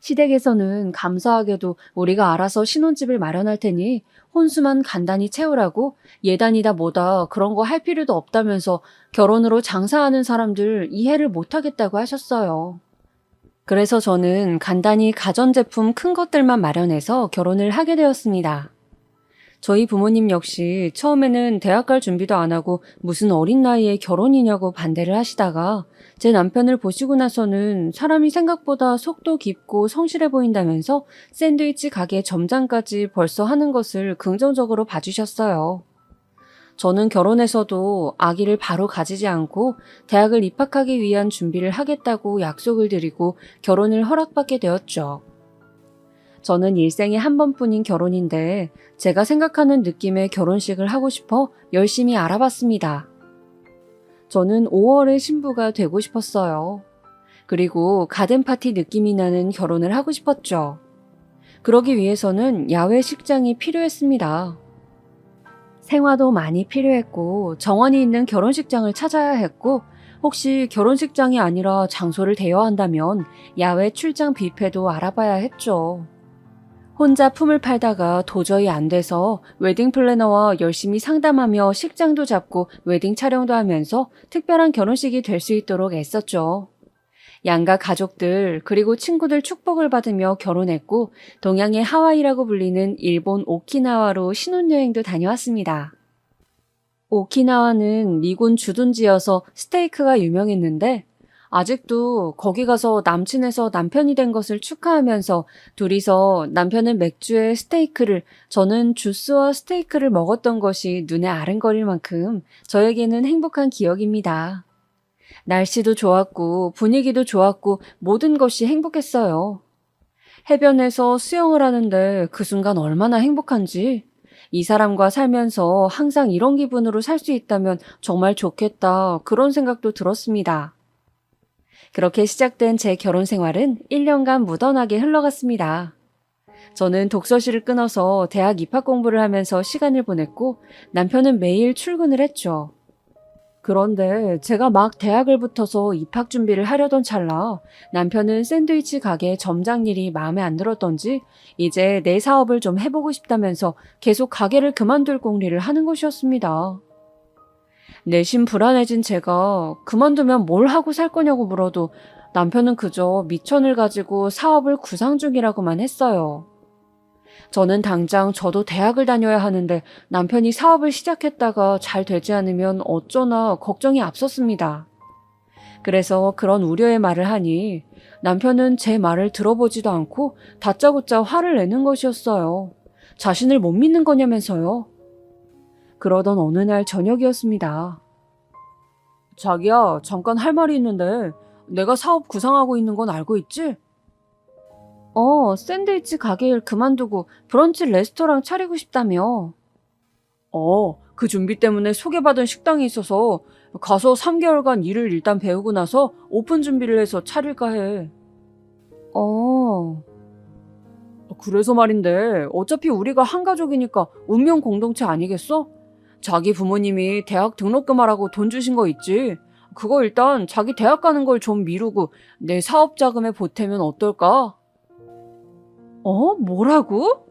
시댁에서는 감사하게도 우리가 알아서 신혼집을 마련할 테니 혼수만 간단히 채우라고 예단이다 뭐다 그런 거 할 필요도 없다면서 결혼으로 장사하는 사람들 이해를 못하겠다고 하셨어요. 그래서 저는 간단히 가전제품 큰 것들만 마련해서 결혼을 하게 되었습니다. 저희 부모님 역시 처음에는 대학 갈 준비도 안 하고 무슨 어린 나이에 결혼이냐고 반대를 하시다가 제 남편을 보시고 나서는 사람이 생각보다 속도 깊고 성실해 보인다면서 샌드위치 가게 점장까지 벌써 하는 것을 긍정적으로 봐주셨어요. 저는 결혼해서도 아기를 바로 가지지 않고 대학을 입학하기 위한 준비를 하겠다고 약속을 드리고 결혼을 허락받게 되었죠. 저는 일생에 한 번뿐인 결혼인데 제가 생각하는 느낌의 결혼식을 하고 싶어 열심히 알아봤습니다. 저는 5월의 신부가 되고 싶었어요. 그리고 가든파티 느낌이 나는 결혼을 하고 싶었죠. 그러기 위해서는 야외 식장이 필요했습니다. 생화도 많이 필요했고 정원이 있는 결혼식장을 찾아야 했고 혹시 결혼식장이 아니라 장소를 대여한다면 야외 출장 뷔페도 알아봐야 했죠. 혼자 품을 팔다가 도저히 안 돼서 웨딩 플래너와 열심히 상담하며 식장도 잡고 웨딩 촬영도 하면서 특별한 결혼식이 될 수 있도록 애썼죠. 양가 가족들 그리고 친구들 축복을 받으며 결혼했고 동양의 하와이라고 불리는 일본 오키나와로 신혼여행도 다녀왔습니다. 오키나와는 미군 주둔지여서 스테이크가 유명했는데 아직도 거기 가서 남친에서 남편이 된 것을 축하하면서 둘이서 남편은 맥주에 스테이크를 저는 주스와 스테이크를 먹었던 것이 눈에 아른거릴 만큼 저에게는 행복한 기억입니다. 날씨도 좋았고 분위기도 좋았고 모든 것이 행복했어요. 해변에서 수영을 하는데 그 순간 얼마나 행복한지 이 사람과 살면서 항상 이런 기분으로 살 수 있다면 정말 좋겠다 그런 생각도 들었습니다. 그렇게 시작된 제 결혼 생활은 1년간 무던하게 흘러갔습니다. 저는 독서실을 끊어서 대학 입학 공부를 하면서 시간을 보냈고 남편은 매일 출근을 했죠. 그런데 제가 막 대학을 붙어서 입학 준비를 하려던 찰나 남편은 샌드위치 가게 점장 일이 마음에 안 들었던지 이제 내 사업을 좀 해보고 싶다면서 계속 가게를 그만둘 공리를 하는 것이었습니다. 내심 불안해진 제가 그만두면 뭘 하고 살 거냐고 물어도 남편은 그저 미천을 가지고 사업을 구상 중이라고만 했어요. 저는 당장 저도 대학을 다녀야 하는데 남편이 사업을 시작했다가 잘 되지 않으면 어쩌나 걱정이 앞섰습니다. 그래서 그런 우려의 말을 하니 남편은 제 말을 들어보지도 않고 다짜고짜 화를 내는 것이었어요. 자신을 못 믿는 거냐면서요. 그러던 어느 날 저녁이었습니다. 자기야, 잠깐 할 말이 있는데 내가 사업 구상하고 있는 건 알고 있지? 샌드위치 가게 일 그만두고 브런치 레스토랑 차리고 싶다며. 그 준비 때문에 소개받은 식당이 있어서 가서 3개월간 일을 일단 배우고 나서 오픈 준비를 해서 차릴까 해. 그래서 말인데 어차피 우리가 한 가족이니까 운명 공동체 아니겠어? 자기 부모님이 대학 등록금 하라고 돈 주신 거 있지? 그거 일단 자기 대학 가는 걸 좀 미루고 내 사업 자금에 보태면 어떨까? 뭐라고?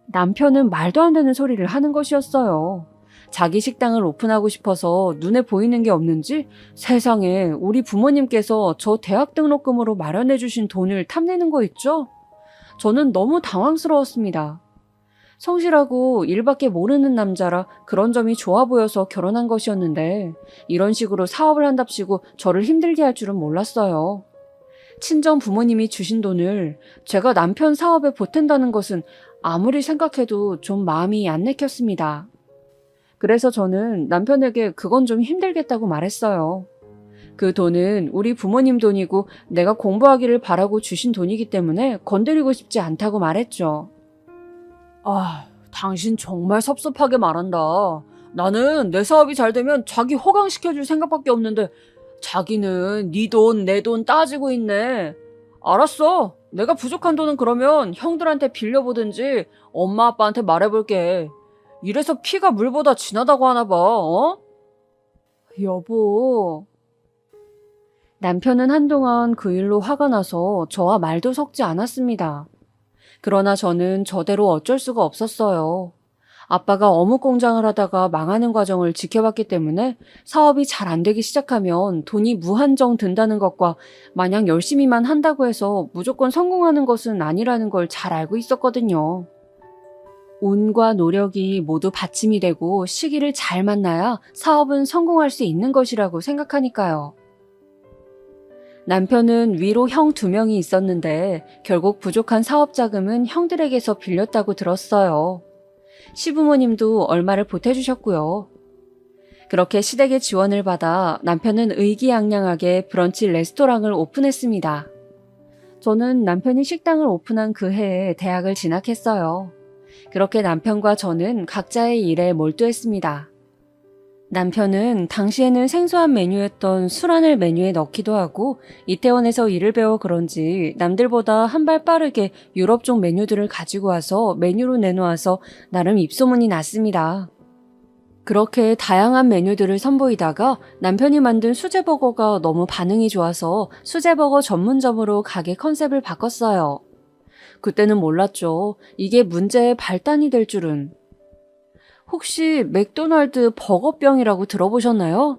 남편은 말도 안 되는 소리를 하는 것이었어요. 자기 식당을 오픈하고 싶어서 눈에 보이는 게 없는지 세상에 우리 부모님께서 저 대학 등록금으로 마련해 주신 돈을 탐내는 거 있죠? 저는 너무 당황스러웠습니다. 성실하고 일밖에 모르는 남자라 그런 점이 좋아 보여서 결혼한 것이었는데 이런 식으로 사업을 한답시고 저를 힘들게 할 줄은 몰랐어요. 친정 부모님이 주신 돈을 제가 남편 사업에 보탠다는 것은 아무리 생각해도 좀 마음이 안 내켰습니다. 그래서 저는 남편에게 그건 좀 힘들겠다고 말했어요. 그 돈은 우리 부모님 돈이고 내가 공부하기를 바라고 주신 돈이기 때문에 건드리고 싶지 않다고 말했죠. 당신 정말 섭섭하게 말한다. 나는 내 사업이 잘 되면 자기 호강시켜줄 생각밖에 없는데 자기는 네 돈, 내 돈 따지고 있네. 알았어. 내가 부족한 돈은 그러면 형들한테 빌려보든지 엄마 아빠한테 말해볼게. 이래서 피가 물보다 진하다고 하나 봐, 여보. 남편은 한동안 그 일로 화가 나서 저와 말도 섞지 않았습니다. 그러나 저는 저대로 어쩔 수가 없었어요. 아빠가 어묵 공장을 하다가 망하는 과정을 지켜봤기 때문에 사업이 잘 안 되기 시작하면 돈이 무한정 든다는 것과 마냥 열심히만 한다고 해서 무조건 성공하는 것은 아니라는 걸 잘 알고 있었거든요. 운과 노력이 모두 받침이 되고 시기를 잘 만나야 사업은 성공할 수 있는 것이라고 생각하니까요. 남편은 위로 형 2명이 있었는데 결국 부족한 사업 자금은 형들에게서 빌렸다고 들었어요. 시부모님도 얼마를 보태주셨고요. 그렇게 시댁의 지원을 받아 남편은 의기양양하게 브런치 레스토랑을 오픈했습니다. 저는 남편이 식당을 오픈한 그 해에 대학을 진학했어요. 그렇게 남편과 저는 각자의 일에 몰두했습니다. 남편은 당시에는 생소한 메뉴였던 술안을 메뉴에 넣기도 하고 이태원에서 일을 배워 그런지 남들보다 한 발 빠르게 유럽 쪽 메뉴들을 가지고 와서 메뉴로 내놓아서 나름 입소문이 났습니다. 그렇게 다양한 메뉴들을 선보이다가 남편이 만든 수제버거가 너무 반응이 좋아서 수제버거 전문점으로 가게 컨셉을 바꿨어요. 그때는 몰랐죠. 이게 문제의 발단이 될 줄은. 혹시 맥도날드 버거병이라고 들어보셨나요?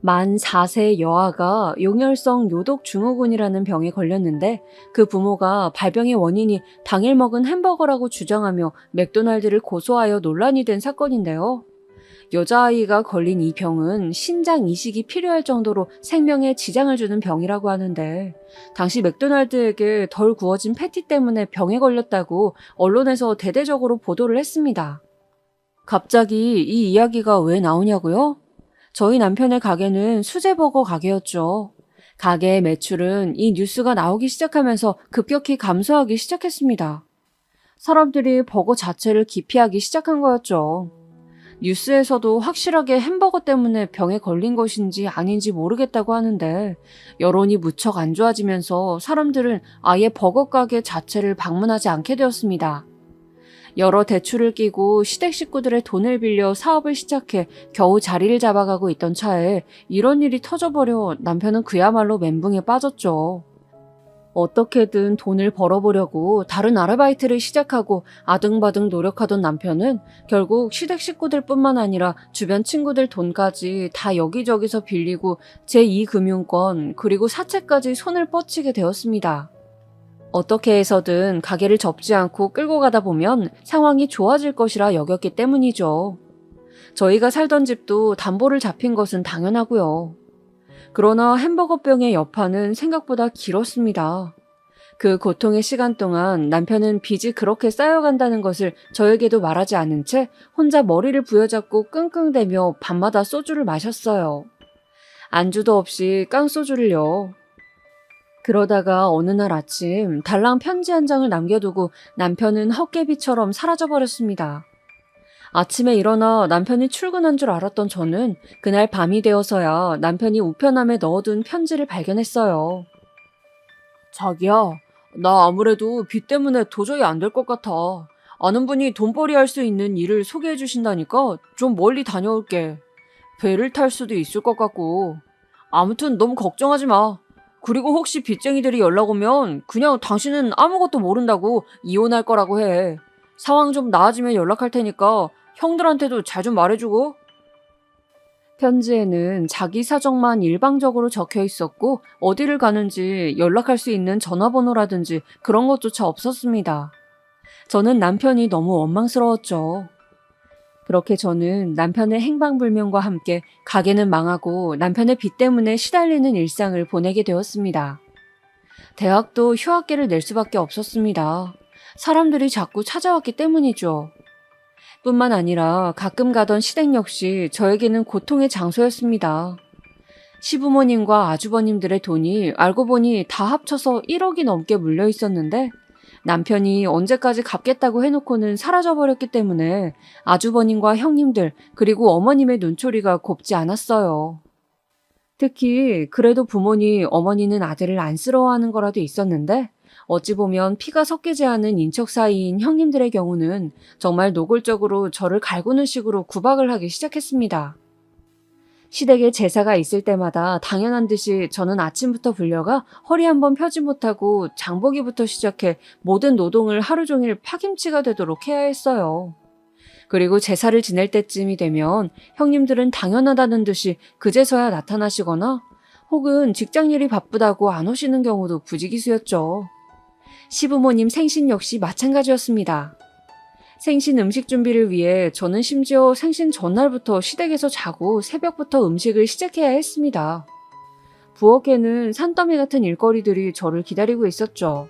만 4세 여아가 용혈성 요독 증후군이라는 병에 걸렸는데 그 부모가 발병의 원인이 당일 먹은 햄버거라고 주장하며 맥도날드를 고소하여 논란이 된 사건인데요. 여자아이가 걸린 이 병은 신장 이식이 필요할 정도로 생명에 지장을 주는 병이라고 하는데 당시 맥도날드에게 덜 구워진 패티 때문에 병에 걸렸다고 언론에서 대대적으로 보도를 했습니다. 갑자기 이 이야기가 왜 나오냐고요? 저희 남편의 가게는 수제버거 가게였죠. 가게의 매출은 이 뉴스가 나오기 시작하면서 급격히 감소하기 시작했습니다. 사람들이 버거 자체를 기피하기 시작한 거였죠. 뉴스에서도 확실하게 햄버거 때문에 병에 걸린 것인지 아닌지 모르겠다고 하는데 여론이 무척 안 좋아지면서 사람들은 아예 버거 가게 자체를 방문하지 않게 되었습니다. 여러 대출을 끼고 시댁 식구들의 돈을 빌려 사업을 시작해 겨우 자리를 잡아가고 있던 차에 이런 일이 터져버려 남편은 그야말로 멘붕에 빠졌죠. 어떻게든 돈을 벌어보려고 다른 아르바이트를 시작하고 아등바등 노력하던 남편은 결국 시댁 식구들뿐만 아니라 주변 친구들 돈까지 다 여기저기서 빌리고 제2금융권 그리고 사채까지 손을 뻗치게 되었습니다. 어떻게 해서든 가게를 접지 않고 끌고 가다 보면 상황이 좋아질 것이라 여겼기 때문이죠. 저희가 살던 집도 담보를 잡힌 것은 당연하고요. 그러나 햄버거병의 여파는 생각보다 길었습니다. 그 고통의 시간 동안 남편은 빚이 그렇게 쌓여간다는 것을 저에게도 말하지 않은 채 혼자 머리를 부여잡고 끙끙대며 밤마다 소주를 마셨어요. 안주도 없이 깡소주를요. 그러다가 어느 날 아침 달랑 편지 한 장을 남겨두고 남편은 헛개비처럼 사라져버렸습니다. 아침에 일어나 남편이 출근한 줄 알았던 저는 그날 밤이 되어서야 남편이 우편함에 넣어둔 편지를 발견했어요. 자기야, 나 아무래도 빚 때문에 도저히 안 될 것 같아. 아는 분이 돈벌이 할 수 있는 일을 소개해 주신다니까 좀 멀리 다녀올게. 배를 탈 수도 있을 것 같고. 아무튼 너무 걱정하지 마. 그리고 혹시 빚쟁이들이 연락 오면 그냥 당신은 아무것도 모른다고 이혼할 거라고 해. 상황 좀 나아지면 연락할 테니까 형들한테도 잘 좀 말해주고. 편지에는 자기 사정만 일방적으로 적혀 있었고 어디를 가는지 연락할 수 있는 전화번호라든지 그런 것조차 없었습니다. 저는 남편이 너무 원망스러웠죠. 그렇게 저는 남편의 행방불명과 함께 가게는 망하고 남편의 빚 때문에 시달리는 일상을 보내게 되었습니다. 대학도 휴학계를 낼 수밖에 없었습니다. 사람들이 자꾸 찾아왔기 때문이죠. 뿐만 아니라 가끔 가던 시댁 역시 저에게는 고통의 장소였습니다. 시부모님과 아주버님들의 돈이 알고 보니 다 합쳐서 1억이 넘게 물려 있었는데 남편이 언제까지 갚겠다고 해놓고는 사라져버렸기 때문에 아주버님과 형님들 그리고 어머님의 눈초리가 곱지 않았어요. 특히 그래도 부모니 어머니는 아들을 안쓰러워하는 거라도 있었는데 어찌 보면 피가 섞이지 않은 인척 사이인 형님들의 경우는 정말 노골적으로 저를 갈구는 식으로 구박을 하기 시작했습니다. 시댁에 제사가 있을 때마다 당연한 듯이 저는 아침부터 불려가 허리 한번 펴지 못하고 장보기부터 시작해 모든 노동을 하루 종일 파김치가 되도록 해야 했어요. 그리고 제사를 지낼 때쯤이 되면 형님들은 당연하다는 듯이 그제서야 나타나시거나 혹은 직장일이 바쁘다고 안 오시는 경우도 부지기수였죠. 시부모님 생신 역시 마찬가지였습니다. 생신 음식 준비를 위해 저는 심지어 생신 전날부터 시댁에서 자고 새벽부터 음식을 시작해야 했습니다. 부엌에는 산더미 같은 일거리들이 저를 기다리고 있었죠.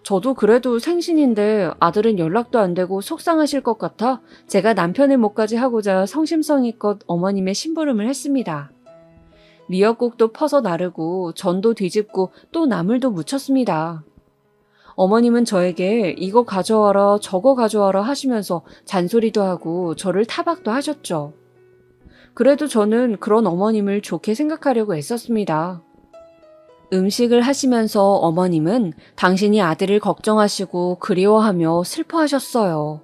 저도 그래도 생신인데 아들은 연락도 안 되고 속상하실 것 같아 제가 남편의 몫까지 하고자 성심성의껏 어머님의 심부름을 했습니다. 미역국도 퍼서 나르고 전도 뒤집고 또 나물도 무쳤습니다. 어머님은 저에게 이거 가져와라 저거 가져와라 하시면서 잔소리도 하고 저를 타박도 하셨죠. 그래도 저는 그런 어머님을 좋게 생각하려고 애썼습니다. 음식을 하시면서 어머님은 당신이 아들을 걱정하시고 그리워하며 슬퍼하셨어요.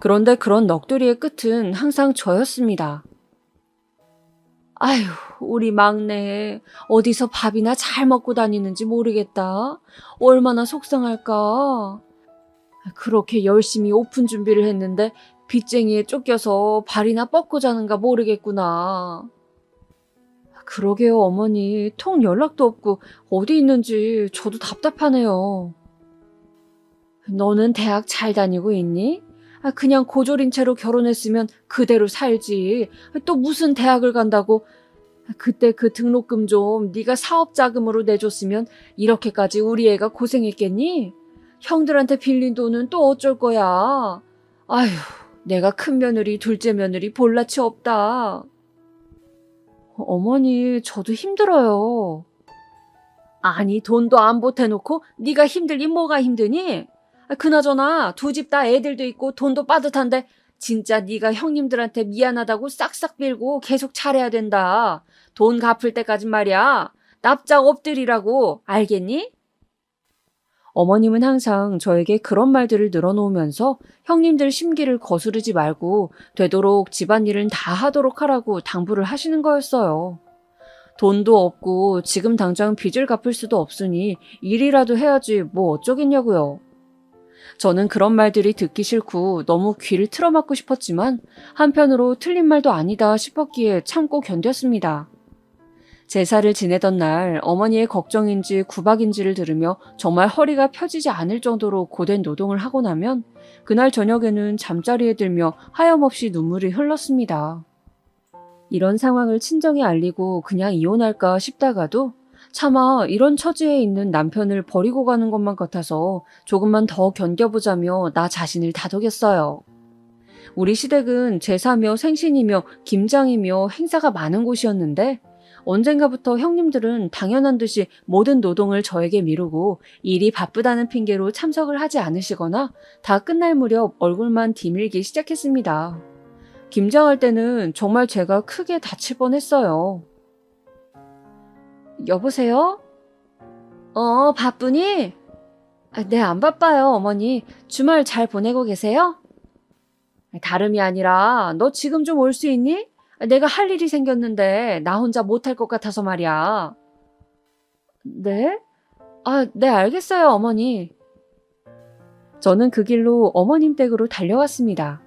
그런데 그런 넋두리의 끝은 항상 저였습니다. 아휴, 우리 막내 어디서 밥이나 잘 먹고 다니는지 모르겠다. 얼마나 속상할까. 그렇게 열심히 오픈 준비를 했는데 빚쟁이에 쫓겨서 발이나 뻗고 자는가 모르겠구나. 그러게요, 어머니. 통 연락도 없고 어디 있는지 저도 답답하네요. 너는 대학 잘 다니고 있니? 그냥 고졸인 채로 결혼했으면 그대로 살지. 또 무슨 대학을 간다고. 그때 그 등록금 좀 네가 사업 자금으로 내줬으면 이렇게까지 우리 애가 고생했겠니? 형들한테 빌린 돈은 또 어쩔 거야. 아휴, 내가 큰 며느리, 둘째 며느리 볼라치 없다. 어머니, 저도 힘들어요. 아니, 돈도 안 보태놓고 네가 힘들긴 뭐가 힘드니? 그나저나 두 집 다 애들도 있고 돈도 빠듯한데 진짜 네가 형님들한테 미안하다고 싹싹 빌고 계속 잘해야 된다. 돈 갚을 때까진 말이야. 납작 엎드리라고. 알겠니? 어머님은 항상 저에게 그런 말들을 늘어놓으면서 형님들 심기를 거스르지 말고 되도록 집안일은 다 하도록 하라고 당부를 하시는 거였어요. 돈도 없고 지금 당장 빚을 갚을 수도 없으니 일이라도 해야지 뭐 어쩌겠냐고요. 저는 그런 말들이 듣기 싫고 너무 귀를 틀어막고 싶었지만 한편으로 틀린 말도 아니다 싶었기에 참고 견뎠습니다. 제사를 지내던 날 어머니의 걱정인지 구박인지를 들으며 정말 허리가 펴지지 않을 정도로 고된 노동을 하고 나면 그날 저녁에는 잠자리에 들며 하염없이 눈물이 흘렀습니다. 이런 상황을 친정에 알리고 그냥 이혼할까 싶다가도 차마 이런 처지에 있는 남편을 버리고 가는 것만 같아서 조금만 더 견뎌보자며 나 자신을 다독였어요. 우리 시댁은 제사며 생신이며 김장이며 행사가 많은 곳이었는데 언젠가부터 형님들은 당연한 듯이 모든 노동을 저에게 미루고 일이 바쁘다는 핑계로 참석을 하지 않으시거나 다 끝날 무렵 얼굴만 디밀기 시작했습니다. 김장할 때는 정말 제가 크게 다칠 뻔했어요. 여보세요? 바쁘니? 네, 안 바빠요, 어머니. 주말 잘 보내고 계세요? 다름이 아니라 너 지금 좀 올 수 있니? 내가 할 일이 생겼는데 나 혼자 못할 것 같아서 말이야. 네? 네, 알겠어요, 어머니. 저는 그 길로 어머님 댁으로 달려왔습니다.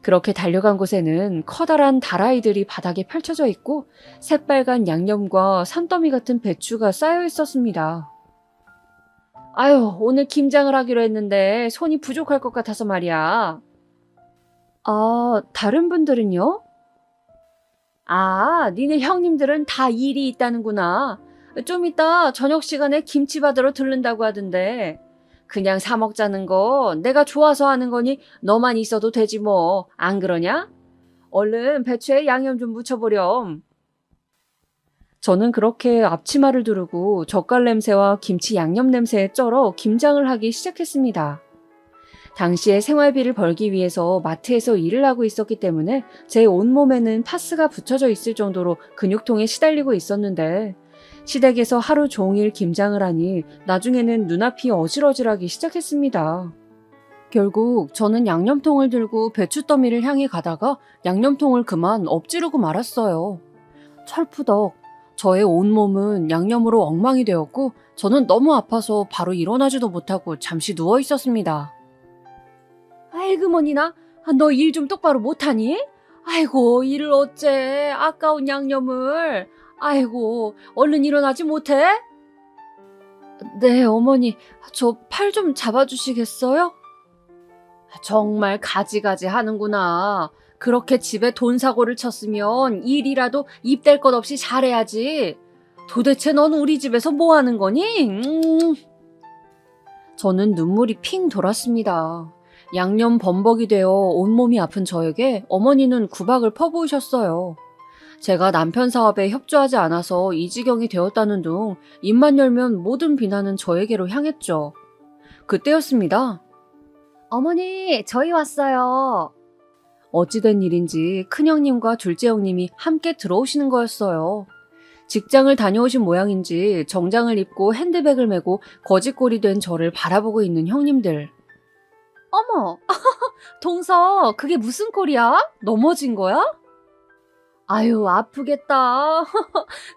그렇게 달려간 곳에는 커다란 다라이들이 바닥에 펼쳐져 있고 새빨간 양념과 산더미 같은 배추가 쌓여 있었습니다. 아유, 오늘 김장을 하기로 했는데 손이 부족할 것 같아서 말이야. 다른 분들은요? 니네 형님들은 다 일이 있다는구나. 좀 이따 저녁 시간에 김치 받으러 들른다고 하던데. 그냥 사 먹자는 거 내가 좋아서 하는 거니 너만 있어도 되지 뭐. 안 그러냐? 얼른 배추에 양념 좀 묻혀보렴. 저는 그렇게 앞치마를 두르고 젓갈 냄새와 김치 양념 냄새에 쩔어 김장을 하기 시작했습니다. 당시에 생활비를 벌기 위해서 마트에서 일을 하고 있었기 때문에 제 온몸에는 파스가 붙여져 있을 정도로 근육통에 시달리고 있었는데 시댁에서 하루 종일 김장을 하니 나중에는 눈앞이 어질어질하기 시작했습니다. 결국 저는 양념통을 들고 배추더미를 향해 가다가 양념통을 그만 엎지르고 말았어요. 철푸덕 저의 온몸은 양념으로 엉망이 되었고 저는 너무 아파서 바로 일어나지도 못하고 잠시 누워 있었습니다. 아이고 뭐니나 너 일 좀 똑바로 못하니? 아이고 일을 어째 아까운 양념을. 아이고 얼른 일어나지 못해? 네 어머니 저 팔 좀 잡아주시겠어요? 정말 가지가지 하는구나. 그렇게 집에 돈 사고를 쳤으면 일이라도 입댈 것 없이 잘해야지. 도대체 넌 우리 집에서 뭐 하는 거니? 저는 눈물이 핑 돌았습니다. 양념 범벅이 되어 온몸이 아픈 저에게 어머니는 구박을 퍼부으셨어요. 제가 남편 사업에 협조하지 않아서 이 지경이 되었다는 둥 입만 열면 모든 비난은 저에게로 향했죠. 그때였습니다. 어머니, 저희 왔어요. 어찌된 일인지 큰형님과 둘째 형님이 함께 들어오시는 거였어요. 직장을 다녀오신 모양인지 정장을 입고 핸드백을 메고 거짓골이 된 저를 바라보고 있는 형님들. 어머, 동서, 그게 무슨 꼴이야? 넘어진 거야? 아유, 아프겠다.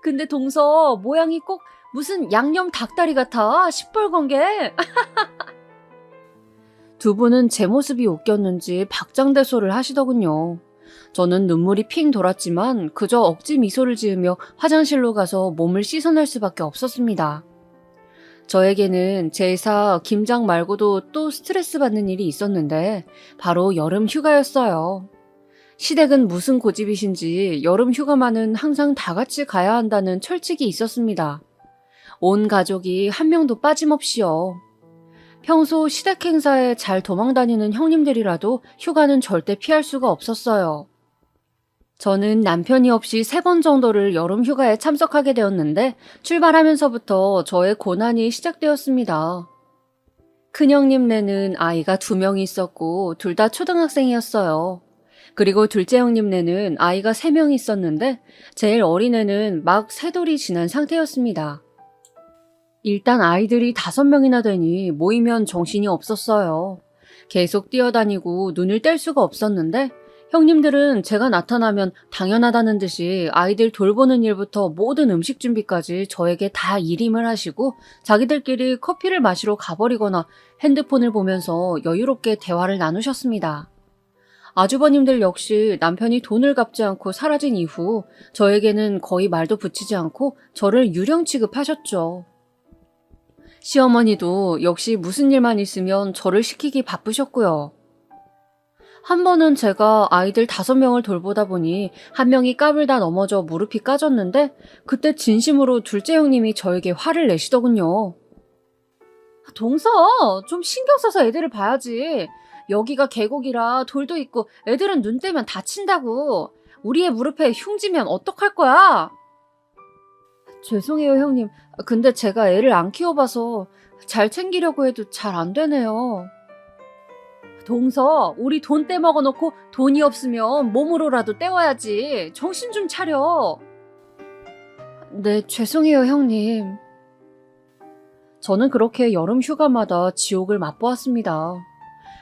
근데 동서, 모양이 꼭 무슨 양념 닭다리 같아. 시뻘건 게. 두 분은 제 모습이 웃겼는지 박장대소를 하시더군요. 저는 눈물이 핑 돌았지만 그저 억지 미소를 지으며 화장실로 가서 몸을 씻어낼 수밖에 없었습니다. 저에게는 제사, 김장 말고도 또 스트레스 받는 일이 있었는데 바로 여름 휴가였어요. 시댁은 무슨 고집이신지 여름 휴가만은 항상 다 같이 가야 한다는 철칙이 있었습니다. 온 가족이 한 명도 빠짐없이요. 평소 시댁 행사에 잘 도망다니는 형님들이라도 휴가는 절대 피할 수가 없었어요. 저는 남편이 없이 3번 정도를 여름 휴가에 참석하게 되었는데 출발하면서부터 저의 고난이 시작되었습니다. 큰형님네는 아이가 2명이 있었고 둘 다 초등학생이었어요. 그리고 둘째 형님네는 아이가 3명이 있었는데 제일 어린애는 막 3돌이 지난 상태였습니다. 일단 아이들이 5명이나 되니 모이면 정신이 없었어요. 계속 뛰어다니고 눈을 뗄 수가 없었는데 형님들은 제가 나타나면 당연하다는 듯이 아이들 돌보는 일부터 모든 음식 준비까지 저에게 다 일임을 하시고 자기들끼리 커피를 마시러 가버리거나 핸드폰을 보면서 여유롭게 대화를 나누셨습니다. 아주버님들 역시 남편이 돈을 갚지 않고 사라진 이후 저에게는 거의 말도 붙이지 않고 저를 유령 취급하셨죠. 시어머니도 역시 무슨 일만 있으면 저를 시키기 바쁘셨고요. 한 번은 제가 아이들 5명을 돌보다 보니 한 명이 까불다 넘어져 무릎이 까졌는데 그때 진심으로 둘째 형님이 저에게 화를 내시더군요. 동서, 좀 신경 써서 애들을 봐야지. 여기가 계곡이라 돌도 있고 애들은 눈 떼면 다친다고. 우리 애 무릎에 흉지면 어떡할 거야? 죄송해요, 형님. 근데 제가 애를 안 키워봐서 잘 챙기려고 해도 잘 안 되네요. 동서, 우리 돈 떼먹어놓고 돈이 없으면 몸으로라도 때워야지. 정신 좀 차려. 네, 죄송해요, 형님. 저는 그렇게 여름 휴가마다 지옥을 맛보았습니다.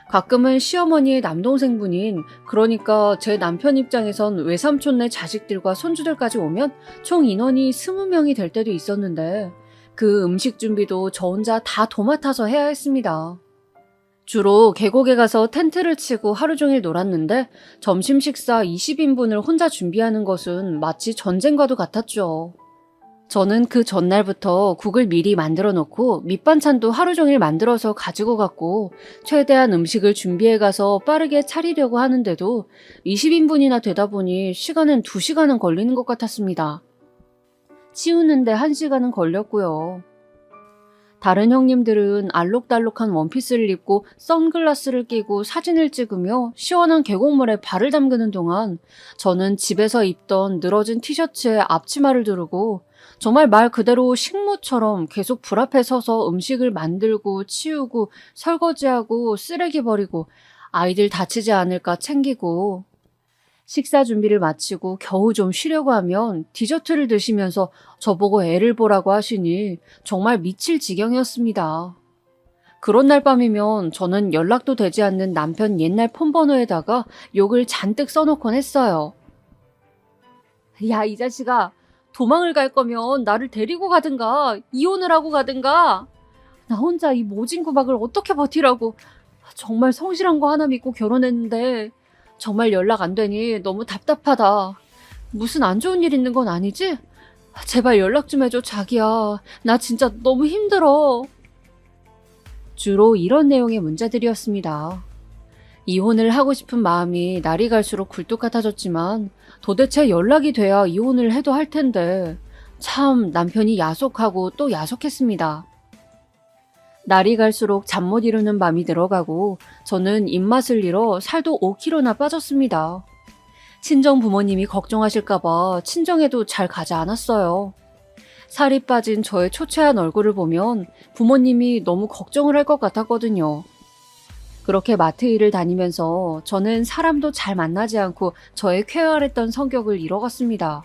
가끔은 시어머니의 남동생분인, 그러니까 제 남편 입장에선 외삼촌네 자식들과 손주들까지 오면 총 인원이 20명이 될 때도 있었는데 그 음식 준비도 저 혼자 다 도맡아서 해야 했습니다. 주로 계곡에 가서 텐트를 치고 하루 종일 놀았는데 점심 식사 20인분을 혼자 준비하는 것은 마치 전쟁과도 같았죠. 저는 그 전날부터 국을 미리 만들어 놓고 밑반찬도 하루 종일 만들어서 가지고 갔고 최대한 음식을 준비해 가서 빠르게 차리려고 하는데도 20인분이나 되다 보니 시간은 2시간은 걸리는 것 같았습니다. 치우는데 1시간은 걸렸고요. 다른 형님들은 알록달록한 원피스를 입고 선글라스를 끼고 사진을 찍으며 시원한 계곡물에 발을 담그는 동안 저는 집에서 입던 늘어진 티셔츠에 앞치마를 두르고 정말 말 그대로 식모처럼 계속 불 앞에 서서 음식을 만들고 치우고 설거지하고 쓰레기 버리고 아이들 다치지 않을까 챙기고 식사 준비를 마치고 겨우 좀 쉬려고 하면 디저트를 드시면서 저보고 애를 보라고 하시니 정말 미칠 지경이었습니다. 그런 날 밤이면 저는 연락도 되지 않는 남편 옛날 폰번호에다가 욕을 잔뜩 써놓곤 했어요. 야, 이 자식아. 도망을 갈 거면 나를 데리고 가든가 이혼을 하고 가든가. 나 혼자 이 모진 구박을 어떻게 버티라고. 정말 성실한 거 하나 믿고 결혼했는데 정말 연락 안 되니 너무 답답하다. 무슨 안 좋은 일 있는 건 아니지? 제발 연락 좀 해줘, 자기야. 나 진짜 너무 힘들어. 주로 이런 내용의 문자들이었습니다. 이혼을 하고 싶은 마음이 날이 갈수록 굴뚝 같아졌지만 도대체 연락이 돼야 이혼을 해도 할 텐데 참 남편이 야속하고 또 야속했습니다. 날이 갈수록 잠 못 이루는 밤이 들어가고 저는 입맛을 잃어 살도 5kg나 빠졌습니다. 친정 부모님이 걱정하실까봐 친정에도 잘 가지 않았어요. 살이 빠진 저의 초췌한 얼굴을 보면 부모님이 너무 걱정을 할 것 같았거든요. 그렇게 마트 일을 다니면서 저는 사람도 잘 만나지 않고 저의 쾌활했던 성격을 잃어갔습니다.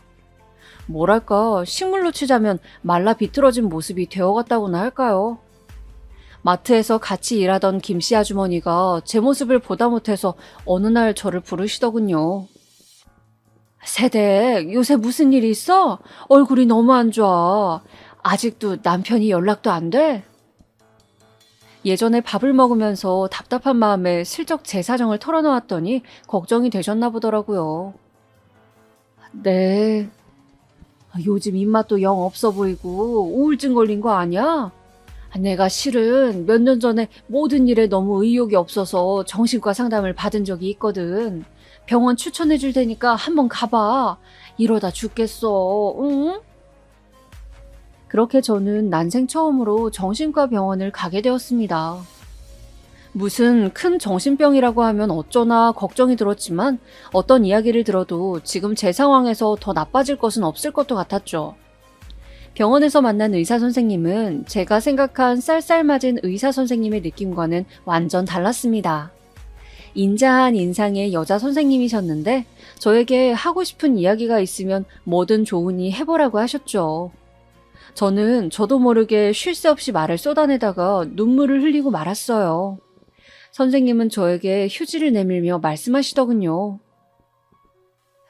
뭐랄까, 식물로 치자면 말라 비틀어진 모습이 되어갔다고나 할까요? 마트에서 같이 일하던 김씨 아주머니가 제 모습을 보다 못해서 어느 날 저를 부르시더군요. 세댁, 요새 무슨 일이 있어? 얼굴이 너무 안 좋아. 아직도 남편이 연락도 안 돼? 예전에 밥을 먹으면서 답답한 마음에 슬쩍 제 사정을 털어놓았더니 걱정이 되셨나 보더라고요. 네. 요즘 입맛도 영 없어 보이고 우울증 걸린 거 아니야? 내가 실은 몇 년 전에 모든 일에 너무 의욕이 없어서 정신과 상담을 받은 적이 있거든. 병원 추천해 줄 테니까 한번 가봐. 이러다 죽겠어. 응? 그렇게 저는 난생 처음으로 정신과 병원을 가게 되었습니다. 무슨 큰 정신병이라고 하면 어쩌나 걱정이 들었지만 어떤 이야기를 들어도 지금 제 상황에서 더 나빠질 것은 없을 것도 같았죠. 병원에서 만난 의사 선생님은 제가 생각한 쌀쌀맞은 의사 선생님의 느낌과는 완전 달랐습니다. 인자한 인상의 여자 선생님이셨는데 저에게 하고 싶은 이야기가 있으면 뭐든 좋으니 해보라고 하셨죠. 저는 저도 모르게 쉴 새 없이 말을 쏟아내다가 눈물을 흘리고 말았어요. 선생님은 저에게 휴지를 내밀며 말씀하시더군요.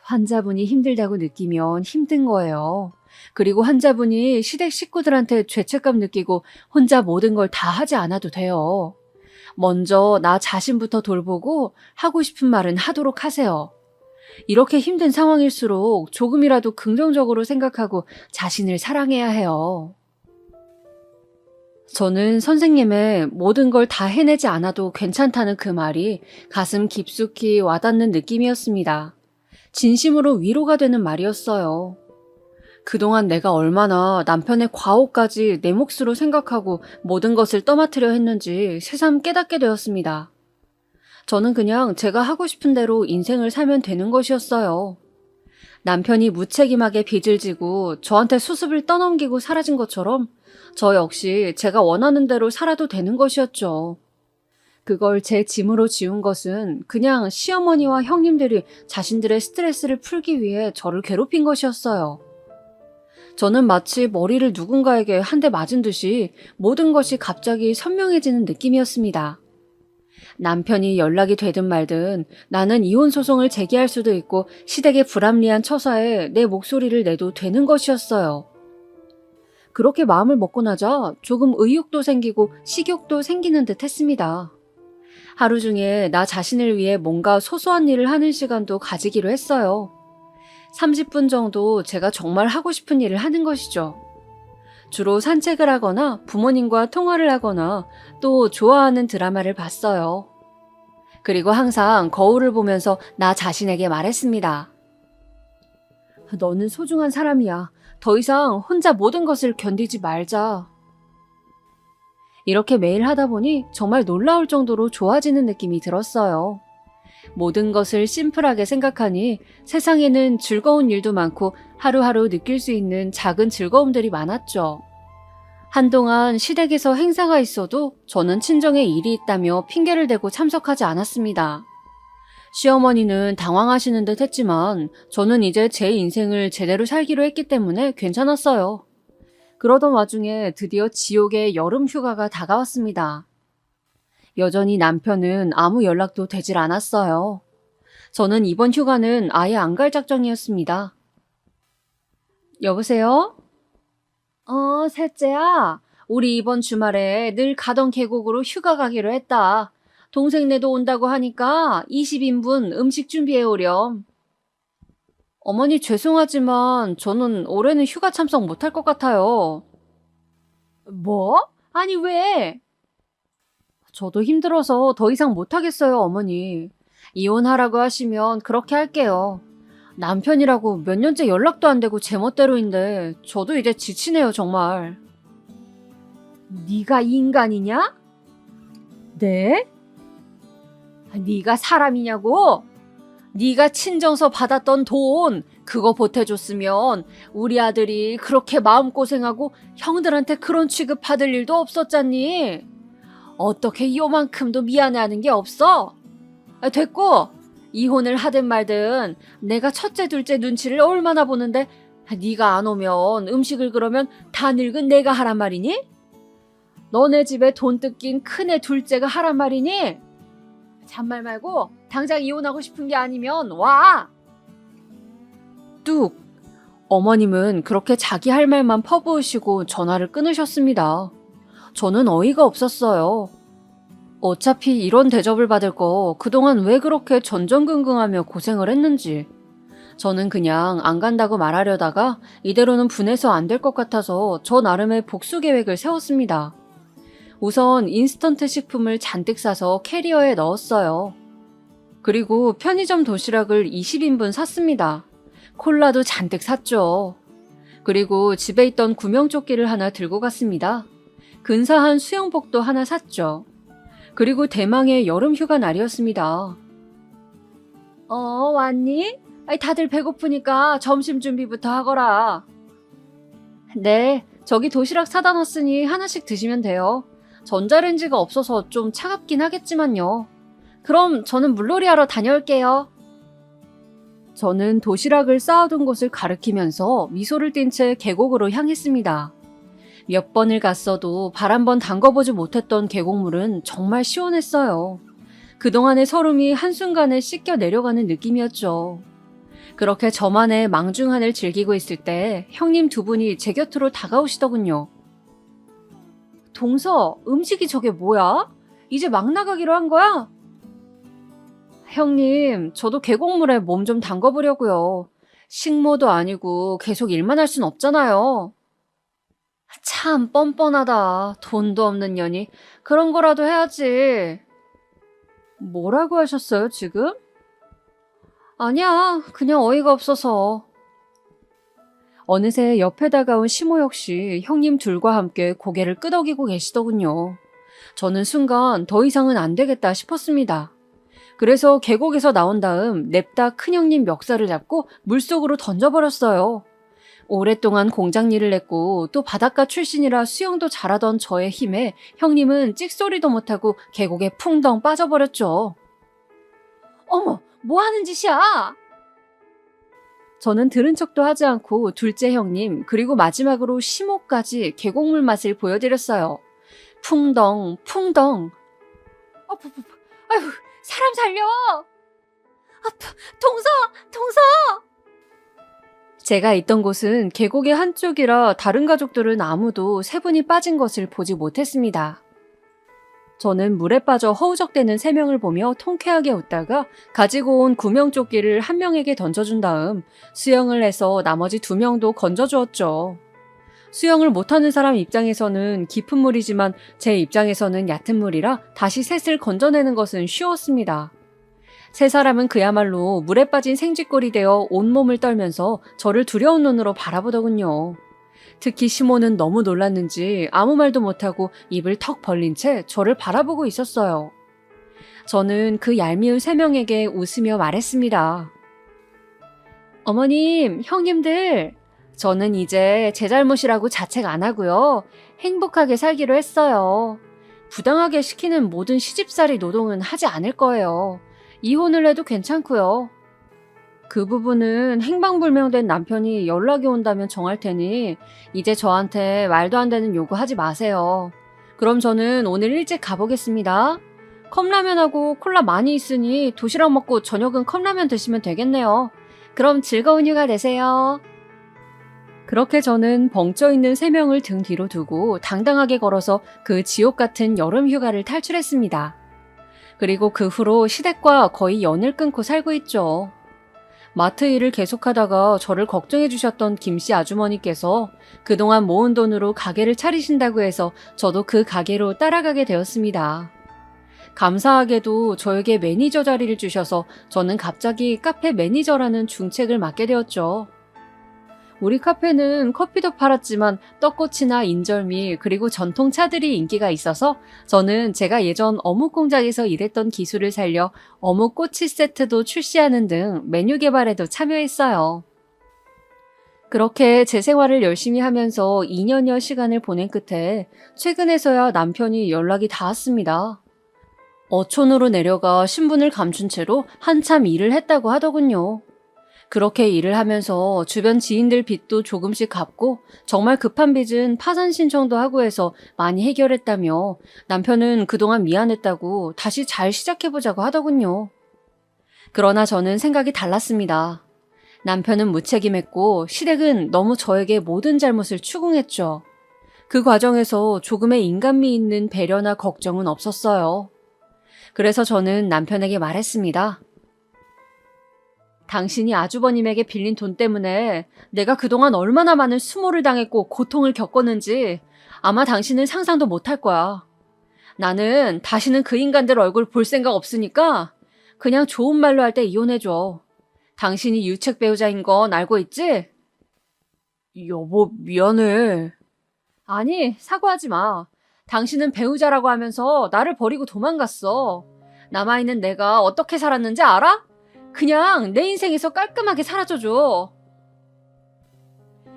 환자분이 힘들다고 느끼면 힘든 거예요. 그리고 환자분이 시댁 식구들한테 죄책감 느끼고 혼자 모든 걸 다 하지 않아도 돼요. 먼저 나 자신부터 돌보고 하고 싶은 말은 하도록 하세요. 이렇게 힘든 상황일수록 조금이라도 긍정적으로 생각하고 자신을 사랑해야 해요. 저는 선생님의 모든 걸 다 해내지 않아도 괜찮다는 그 말이 가슴 깊숙이 와닿는 느낌이었습니다. 진심으로 위로가 되는 말이었어요. 그동안 내가 얼마나 남편의 과오까지 내 몫으로 생각하고 모든 것을 떠맡으려 했는지 새삼 깨닫게 되었습니다. 저는 그냥 제가 하고 싶은 대로 인생을 살면 되는 것이었어요. 남편이 무책임하게 빚을 지고 저한테 수습을 떠넘기고 사라진 것처럼 저 역시 제가 원하는 대로 살아도 되는 것이었죠. 그걸 제 짐으로 지운 것은 그냥 시어머니와 형님들이 자신들의 스트레스를 풀기 위해 저를 괴롭힌 것이었어요. 저는 마치 머리를 누군가에게 한 대 맞은 듯이 모든 것이 갑자기 선명해지는 느낌이었습니다. 남편이 연락이 되든 말든 나는 이혼 소송을 제기할 수도 있고 시댁의 불합리한 처사에 내 목소리를 내도 되는 것이었어요. 그렇게 마음을 먹고 나자 조금 의욕도 생기고 식욕도 생기는 듯 했습니다. 하루 중에 나 자신을 위해 뭔가 소소한 일을 하는 시간도 가지기로 했어요. 30분 정도 제가 정말 하고 싶은 일을 하는 것이죠. 주로 산책을 하거나 부모님과 통화를 하거나 또 좋아하는 드라마를 봤어요. 그리고 항상 거울을 보면서 나 자신에게 말했습니다. 너는 소중한 사람이야. 더 이상 혼자 모든 것을 견디지 말자. 이렇게 매일 하다 보니 정말 놀라울 정도로 좋아지는 느낌이 들었어요. 모든 것을 심플하게 생각하니 세상에는 즐거운 일도 많고 하루하루 느낄 수 있는 작은 즐거움들이 많았죠. 한동안 시댁에서 행사가 있어도 저는 친정에 일이 있다며 핑계를 대고 참석하지 않았습니다. 시어머니는 당황하시는 듯 했지만 저는 이제 제 인생을 제대로 살기로 했기 때문에 괜찮았어요. 그러던 와중에 드디어 지옥의 여름 휴가가 다가왔습니다. 여전히 남편은 아무 연락도 되질 않았어요. 저는 이번 휴가는 아예 안 갈 작정이었습니다. 여보세요? 셋째야. 우리 이번 주말에 늘 가던 계곡으로 휴가 가기로 했다. 동생네도 온다고 하니까 20인분 음식 준비해 오렴. 어머니 죄송하지만 저는 올해는 휴가 참석 못할 것 같아요. 뭐? 아니 왜? 저도 힘들어서 더 이상 못하겠어요, 어머니. 이혼하라고 하시면 그렇게 할게요. 남편이라고 몇 년째 연락도 안 되고 제멋대로인데 저도 이제 지치네요, 정말. 네가 인간이냐? 네? 네가 사람이냐고? 네가 친정서 받았던 돈 그거 보태줬으면 우리 아들이 그렇게 마음고생하고 형들한테 그런 취급받을 일도 없었잖니? 어떻게 요만큼도 미안해하는 게 없어? 됐고 이혼을 하든 말든 내가 첫째 둘째 눈치를 얼마나 보는데 네가 안 오면 음식을 그러면 다 늙은 내가 하란 말이니? 너네 집에 돈 뜯긴 큰애 둘째가 하란 말이니? 잔말 말고 당장 이혼하고 싶은 게 아니면 와! 뚝! 어머님은 그렇게 자기 할 말만 퍼부으시고 전화를 끊으셨습니다. 저는 어이가 없었어요. 어차피 이런 대접을 받을 거 그동안 왜 그렇게 전전긍긍하며 고생을 했는지. 저는 그냥 안 간다고 말하려다가 이대로는 분해서 안 될 것 같아서 저 나름의 복수 계획을 세웠습니다. 우선 인스턴트 식품을 잔뜩 사서 캐리어에 넣었어요. 그리고 편의점 도시락을 20인분 샀습니다. 콜라도 잔뜩 샀죠. 그리고 집에 있던 구명조끼를 하나 들고 갔습니다. 근사한 수영복도 하나 샀죠. 그리고 대망의 여름 휴가 날이었습니다. 왔니? 다들 배고프니까 점심 준비부터 하거라. 네, 저기 도시락 사다 놨으니 하나씩 드시면 돼요. 전자레인지가 없어서 좀 차갑긴 하겠지만요. 그럼 저는 물놀이 하러 다녀올게요. 저는 도시락을 쌓아둔 곳을 가리키면서 미소를 띤 채 계곡으로 향했습니다. 몇 번을 갔어도 발 한 번 담궈보지 못했던 계곡물은 정말 시원했어요. 그동안의 서름이 한순간에 씻겨 내려가는 느낌이었죠. 그렇게 저만의 망중한을 즐기고 있을 때 형님 두 분이 제 곁으로 다가오시더군요. 동서, 음식이 저게 뭐야? 이제 막 나가기로 한 거야? 형님, 저도 계곡물에 몸 좀 담궈보려고요. 식모도 아니고 계속 일만 할 순 없잖아요. 참 뻔뻔하다. 돈도 없는 년이. 그런 거라도 해야지. 뭐라고 하셨어요, 지금? 아니야, 그냥 어이가 없어서. 어느새 옆에 다가온 시모 역시 형님 둘과 함께 고개를 끄덕이고 계시더군요. 저는 순간 더 이상은 안 되겠다 싶었습니다. 그래서 계곡에서 나온 다음 냅다 큰형님 멱살을 잡고 물속으로 던져버렸어요. 오랫동안 공장 일을 했고 또 바닷가 출신이라 수영도 잘하던 저의 힘에 형님은 찍소리도 못하고 계곡에 풍덩 빠져버렸죠. 어머, 뭐 하는 짓이야? 저는 들은 척도 하지 않고 둘째 형님 그리고 마지막으로 시모까지 계곡물 맛을 보여드렸어요. 풍덩 풍덩. 아유, 사람 살려! 동서! 제가 있던 곳은 계곡의 한쪽이라 다른 가족들은 아무도 세 분이 빠진 것을 보지 못했습니다. 저는 물에 빠져 허우적대는 세 명을 보며 통쾌하게 웃다가 가지고 온 구명조끼를 한 명에게 던져준 다음 수영을 해서 나머지 두 명도 건져주었죠. 수영을 못하는 사람 입장에서는 깊은 물이지만 제 입장에서는 얕은 물이라 다시 셋을 건져내는 것은 쉬웠습니다. 세 사람은 그야말로 물에 빠진 생쥐꼴이 되어 온몸을 떨면서 저를 두려운 눈으로 바라보더군요. 특히 시모는 너무 놀랐는지 아무 말도 못하고 입을 턱 벌린 채 저를 바라보고 있었어요. 저는 그 얄미운 세 명에게 웃으며 말했습니다. 어머님, 형님들, 저는 이제 제 잘못이라고 자책 안 하고요. 행복하게 살기로 했어요. 부당하게 시키는 모든 시집살이 노동은 하지 않을 거예요. 이혼을 해도 괜찮고요. 그 부분은 행방불명된 남편이 연락이 온다면 정할 테니 이제 저한테 말도 안 되는 요구하지 마세요. 그럼 저는 오늘 일찍 가보겠습니다. 컵라면하고 콜라 많이 있으니 도시락 먹고 저녁은 컵라면 드시면 되겠네요. 그럼 즐거운 휴가 되세요. 그렇게 저는 벙쪄있는 세 명을 등 뒤로 두고 당당하게 걸어서 그 지옥 같은 여름 휴가를 탈출했습니다. 그리고 그 후로 시댁과 거의 연을 끊고 살고 있죠. 마트 일을 계속하다가 저를 걱정해 주셨던 김씨 아주머니께서 그동안 모은 돈으로 가게를 차리신다고 해서 저도 그 가게로 따라가게 되었습니다. 감사하게도 저에게 매니저 자리를 주셔서 저는 갑자기 카페 매니저라는 중책을 맡게 되었죠. 우리 카페는 커피도 팔았지만 떡꼬치나 인절미 그리고 전통차들이 인기가 있어서 저는 제가 예전 어묵 공장에서 일했던 기술을 살려 어묵 꼬치 세트도 출시하는 등 메뉴 개발에도 참여했어요. 그렇게 제 생활을 열심히 하면서 2년여 시간을 보낸 끝에 최근에서야 남편이 연락이 닿았습니다. 어촌으로 내려가 신분을 감춘 채로 한참 일을 했다고 하더군요. 그렇게 일을 하면서 주변 지인들 빚도 조금씩 갚고 정말 급한 빚은 파산 신청도 하고 해서 많이 해결했다며 남편은 그동안 미안했다고 다시 잘 시작해보자고 하더군요. 그러나 저는 생각이 달랐습니다. 남편은 무책임했고 시댁은 너무 저에게 모든 잘못을 추궁했죠. 그 과정에서 조금의 인간미 있는 배려나 걱정은 없었어요. 그래서 저는 남편에게 말했습니다. 당신이 아주버님에게 빌린 돈 때문에 내가 그동안 얼마나 많은 수모를 당했고 고통을 겪었는지 아마 당신은 상상도 못할 거야. 나는 다시는 그 인간들 얼굴 볼 생각 없으니까 그냥 좋은 말로 할 때 이혼해줘. 당신이 유책 배우자인 건 알고 있지? 여보, 미안해. 아니, 사과하지 마. 당신은 배우자라고 하면서 나를 버리고 도망갔어. 남아있는 내가 어떻게 살았는지 알아? 그냥 내 인생에서 깔끔하게 사라져줘.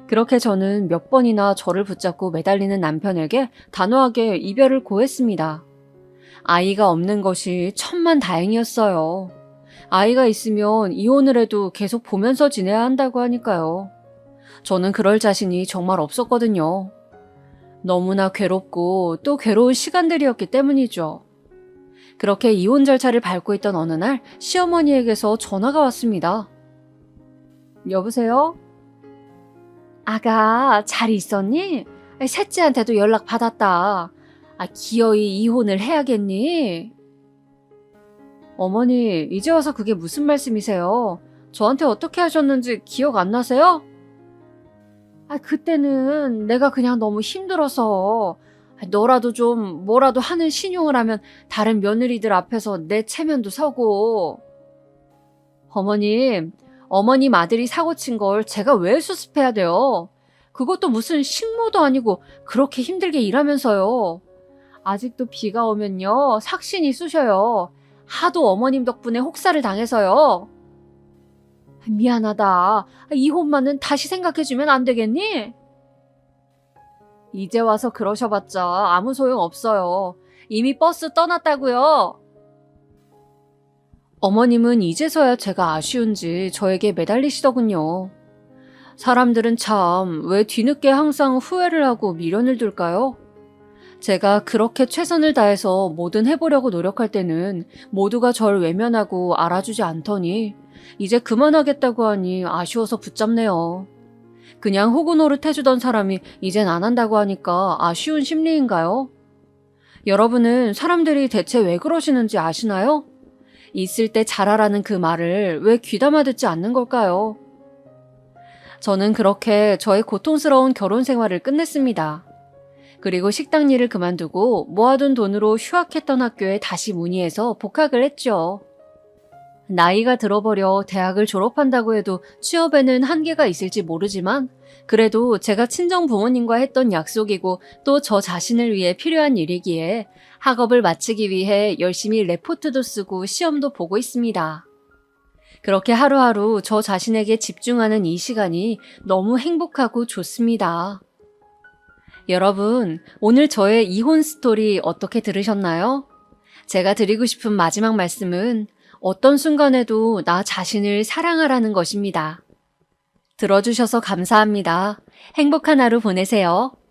그렇게 저는 몇 번이나 저를 붙잡고 매달리는 남편에게 단호하게 이별을 고했습니다. 아이가 없는 것이 천만 다행이었어요. 아이가 있으면 이혼을 해도 계속 보면서 지내야 한다고 하니까요. 저는 그럴 자신이 정말 없었거든요. 너무나 괴롭고 또 괴로운 시간들이었기 때문이죠. 그렇게 이혼 절차를 밟고 있던 어느 날 시어머니에게서 전화가 왔습니다. 여보세요? 아가, 잘 있었니? 셋째한테도 연락 받았다. 기어이 이혼을 해야겠니? 어머니, 이제 와서 그게 무슨 말씀이세요? 저한테 어떻게 하셨는지 기억 안 나세요? 그때는 내가 그냥 너무 힘들어서 너라도 좀 뭐라도 하는 신용을 하면 다른 며느리들 앞에서 내 체면도 서고. 어머님 아들이 사고 친 걸 제가 왜 수습해야 돼요? 그것도 무슨 식모도 아니고 그렇게 힘들게 일하면서요. 아직도 비가 오면요, 삭신이 쑤셔요. 하도 어머님 덕분에 혹사를 당해서요. 미안하다. 이혼만은 다시 생각해주면 안 되겠니? 이제 와서 그러셔봤자 아무 소용 없어요. 이미 버스 떠났다고요. 어머님은 이제서야 제가 아쉬운지 저에게 매달리시더군요. 사람들은 참 왜 뒤늦게 항상 후회를 하고 미련을 둘까요? 제가 그렇게 최선을 다해서 뭐든 해보려고 노력할 때는 모두가 절 외면하고 알아주지 않더니 이제 그만하겠다고 하니 아쉬워서 붙잡네요. 그냥 호구 노릇 해주던 사람이 이젠 안 한다고 하니까 아쉬운 심리인가요? 여러분은 사람들이 대체 왜 그러시는지 아시나요? 있을 때 잘하라는 그 말을 왜 귀담아 듣지 않는 걸까요? 저는 그렇게 저의 고통스러운 결혼 생활을 끝냈습니다. 그리고 식당 일을 그만두고 모아둔 돈으로 휴학했던 학교에 다시 문의해서 복학을 했죠. 나이가 들어버려 대학을 졸업한다고 해도 취업에는 한계가 있을지 모르지만 그래도 제가 친정 부모님과 했던 약속이고 또 저 자신을 위해 필요한 일이기에 학업을 마치기 위해 열심히 레포트도 쓰고 시험도 보고 있습니다. 그렇게 하루하루 저 자신에게 집중하는 이 시간이 너무 행복하고 좋습니다. 여러분, 오늘 저의 이혼 스토리 어떻게 들으셨나요? 제가 드리고 싶은 마지막 말씀은 어떤 순간에도 나 자신을 사랑하라는 것입니다. 들어주셔서 감사합니다. 행복한 하루 보내세요.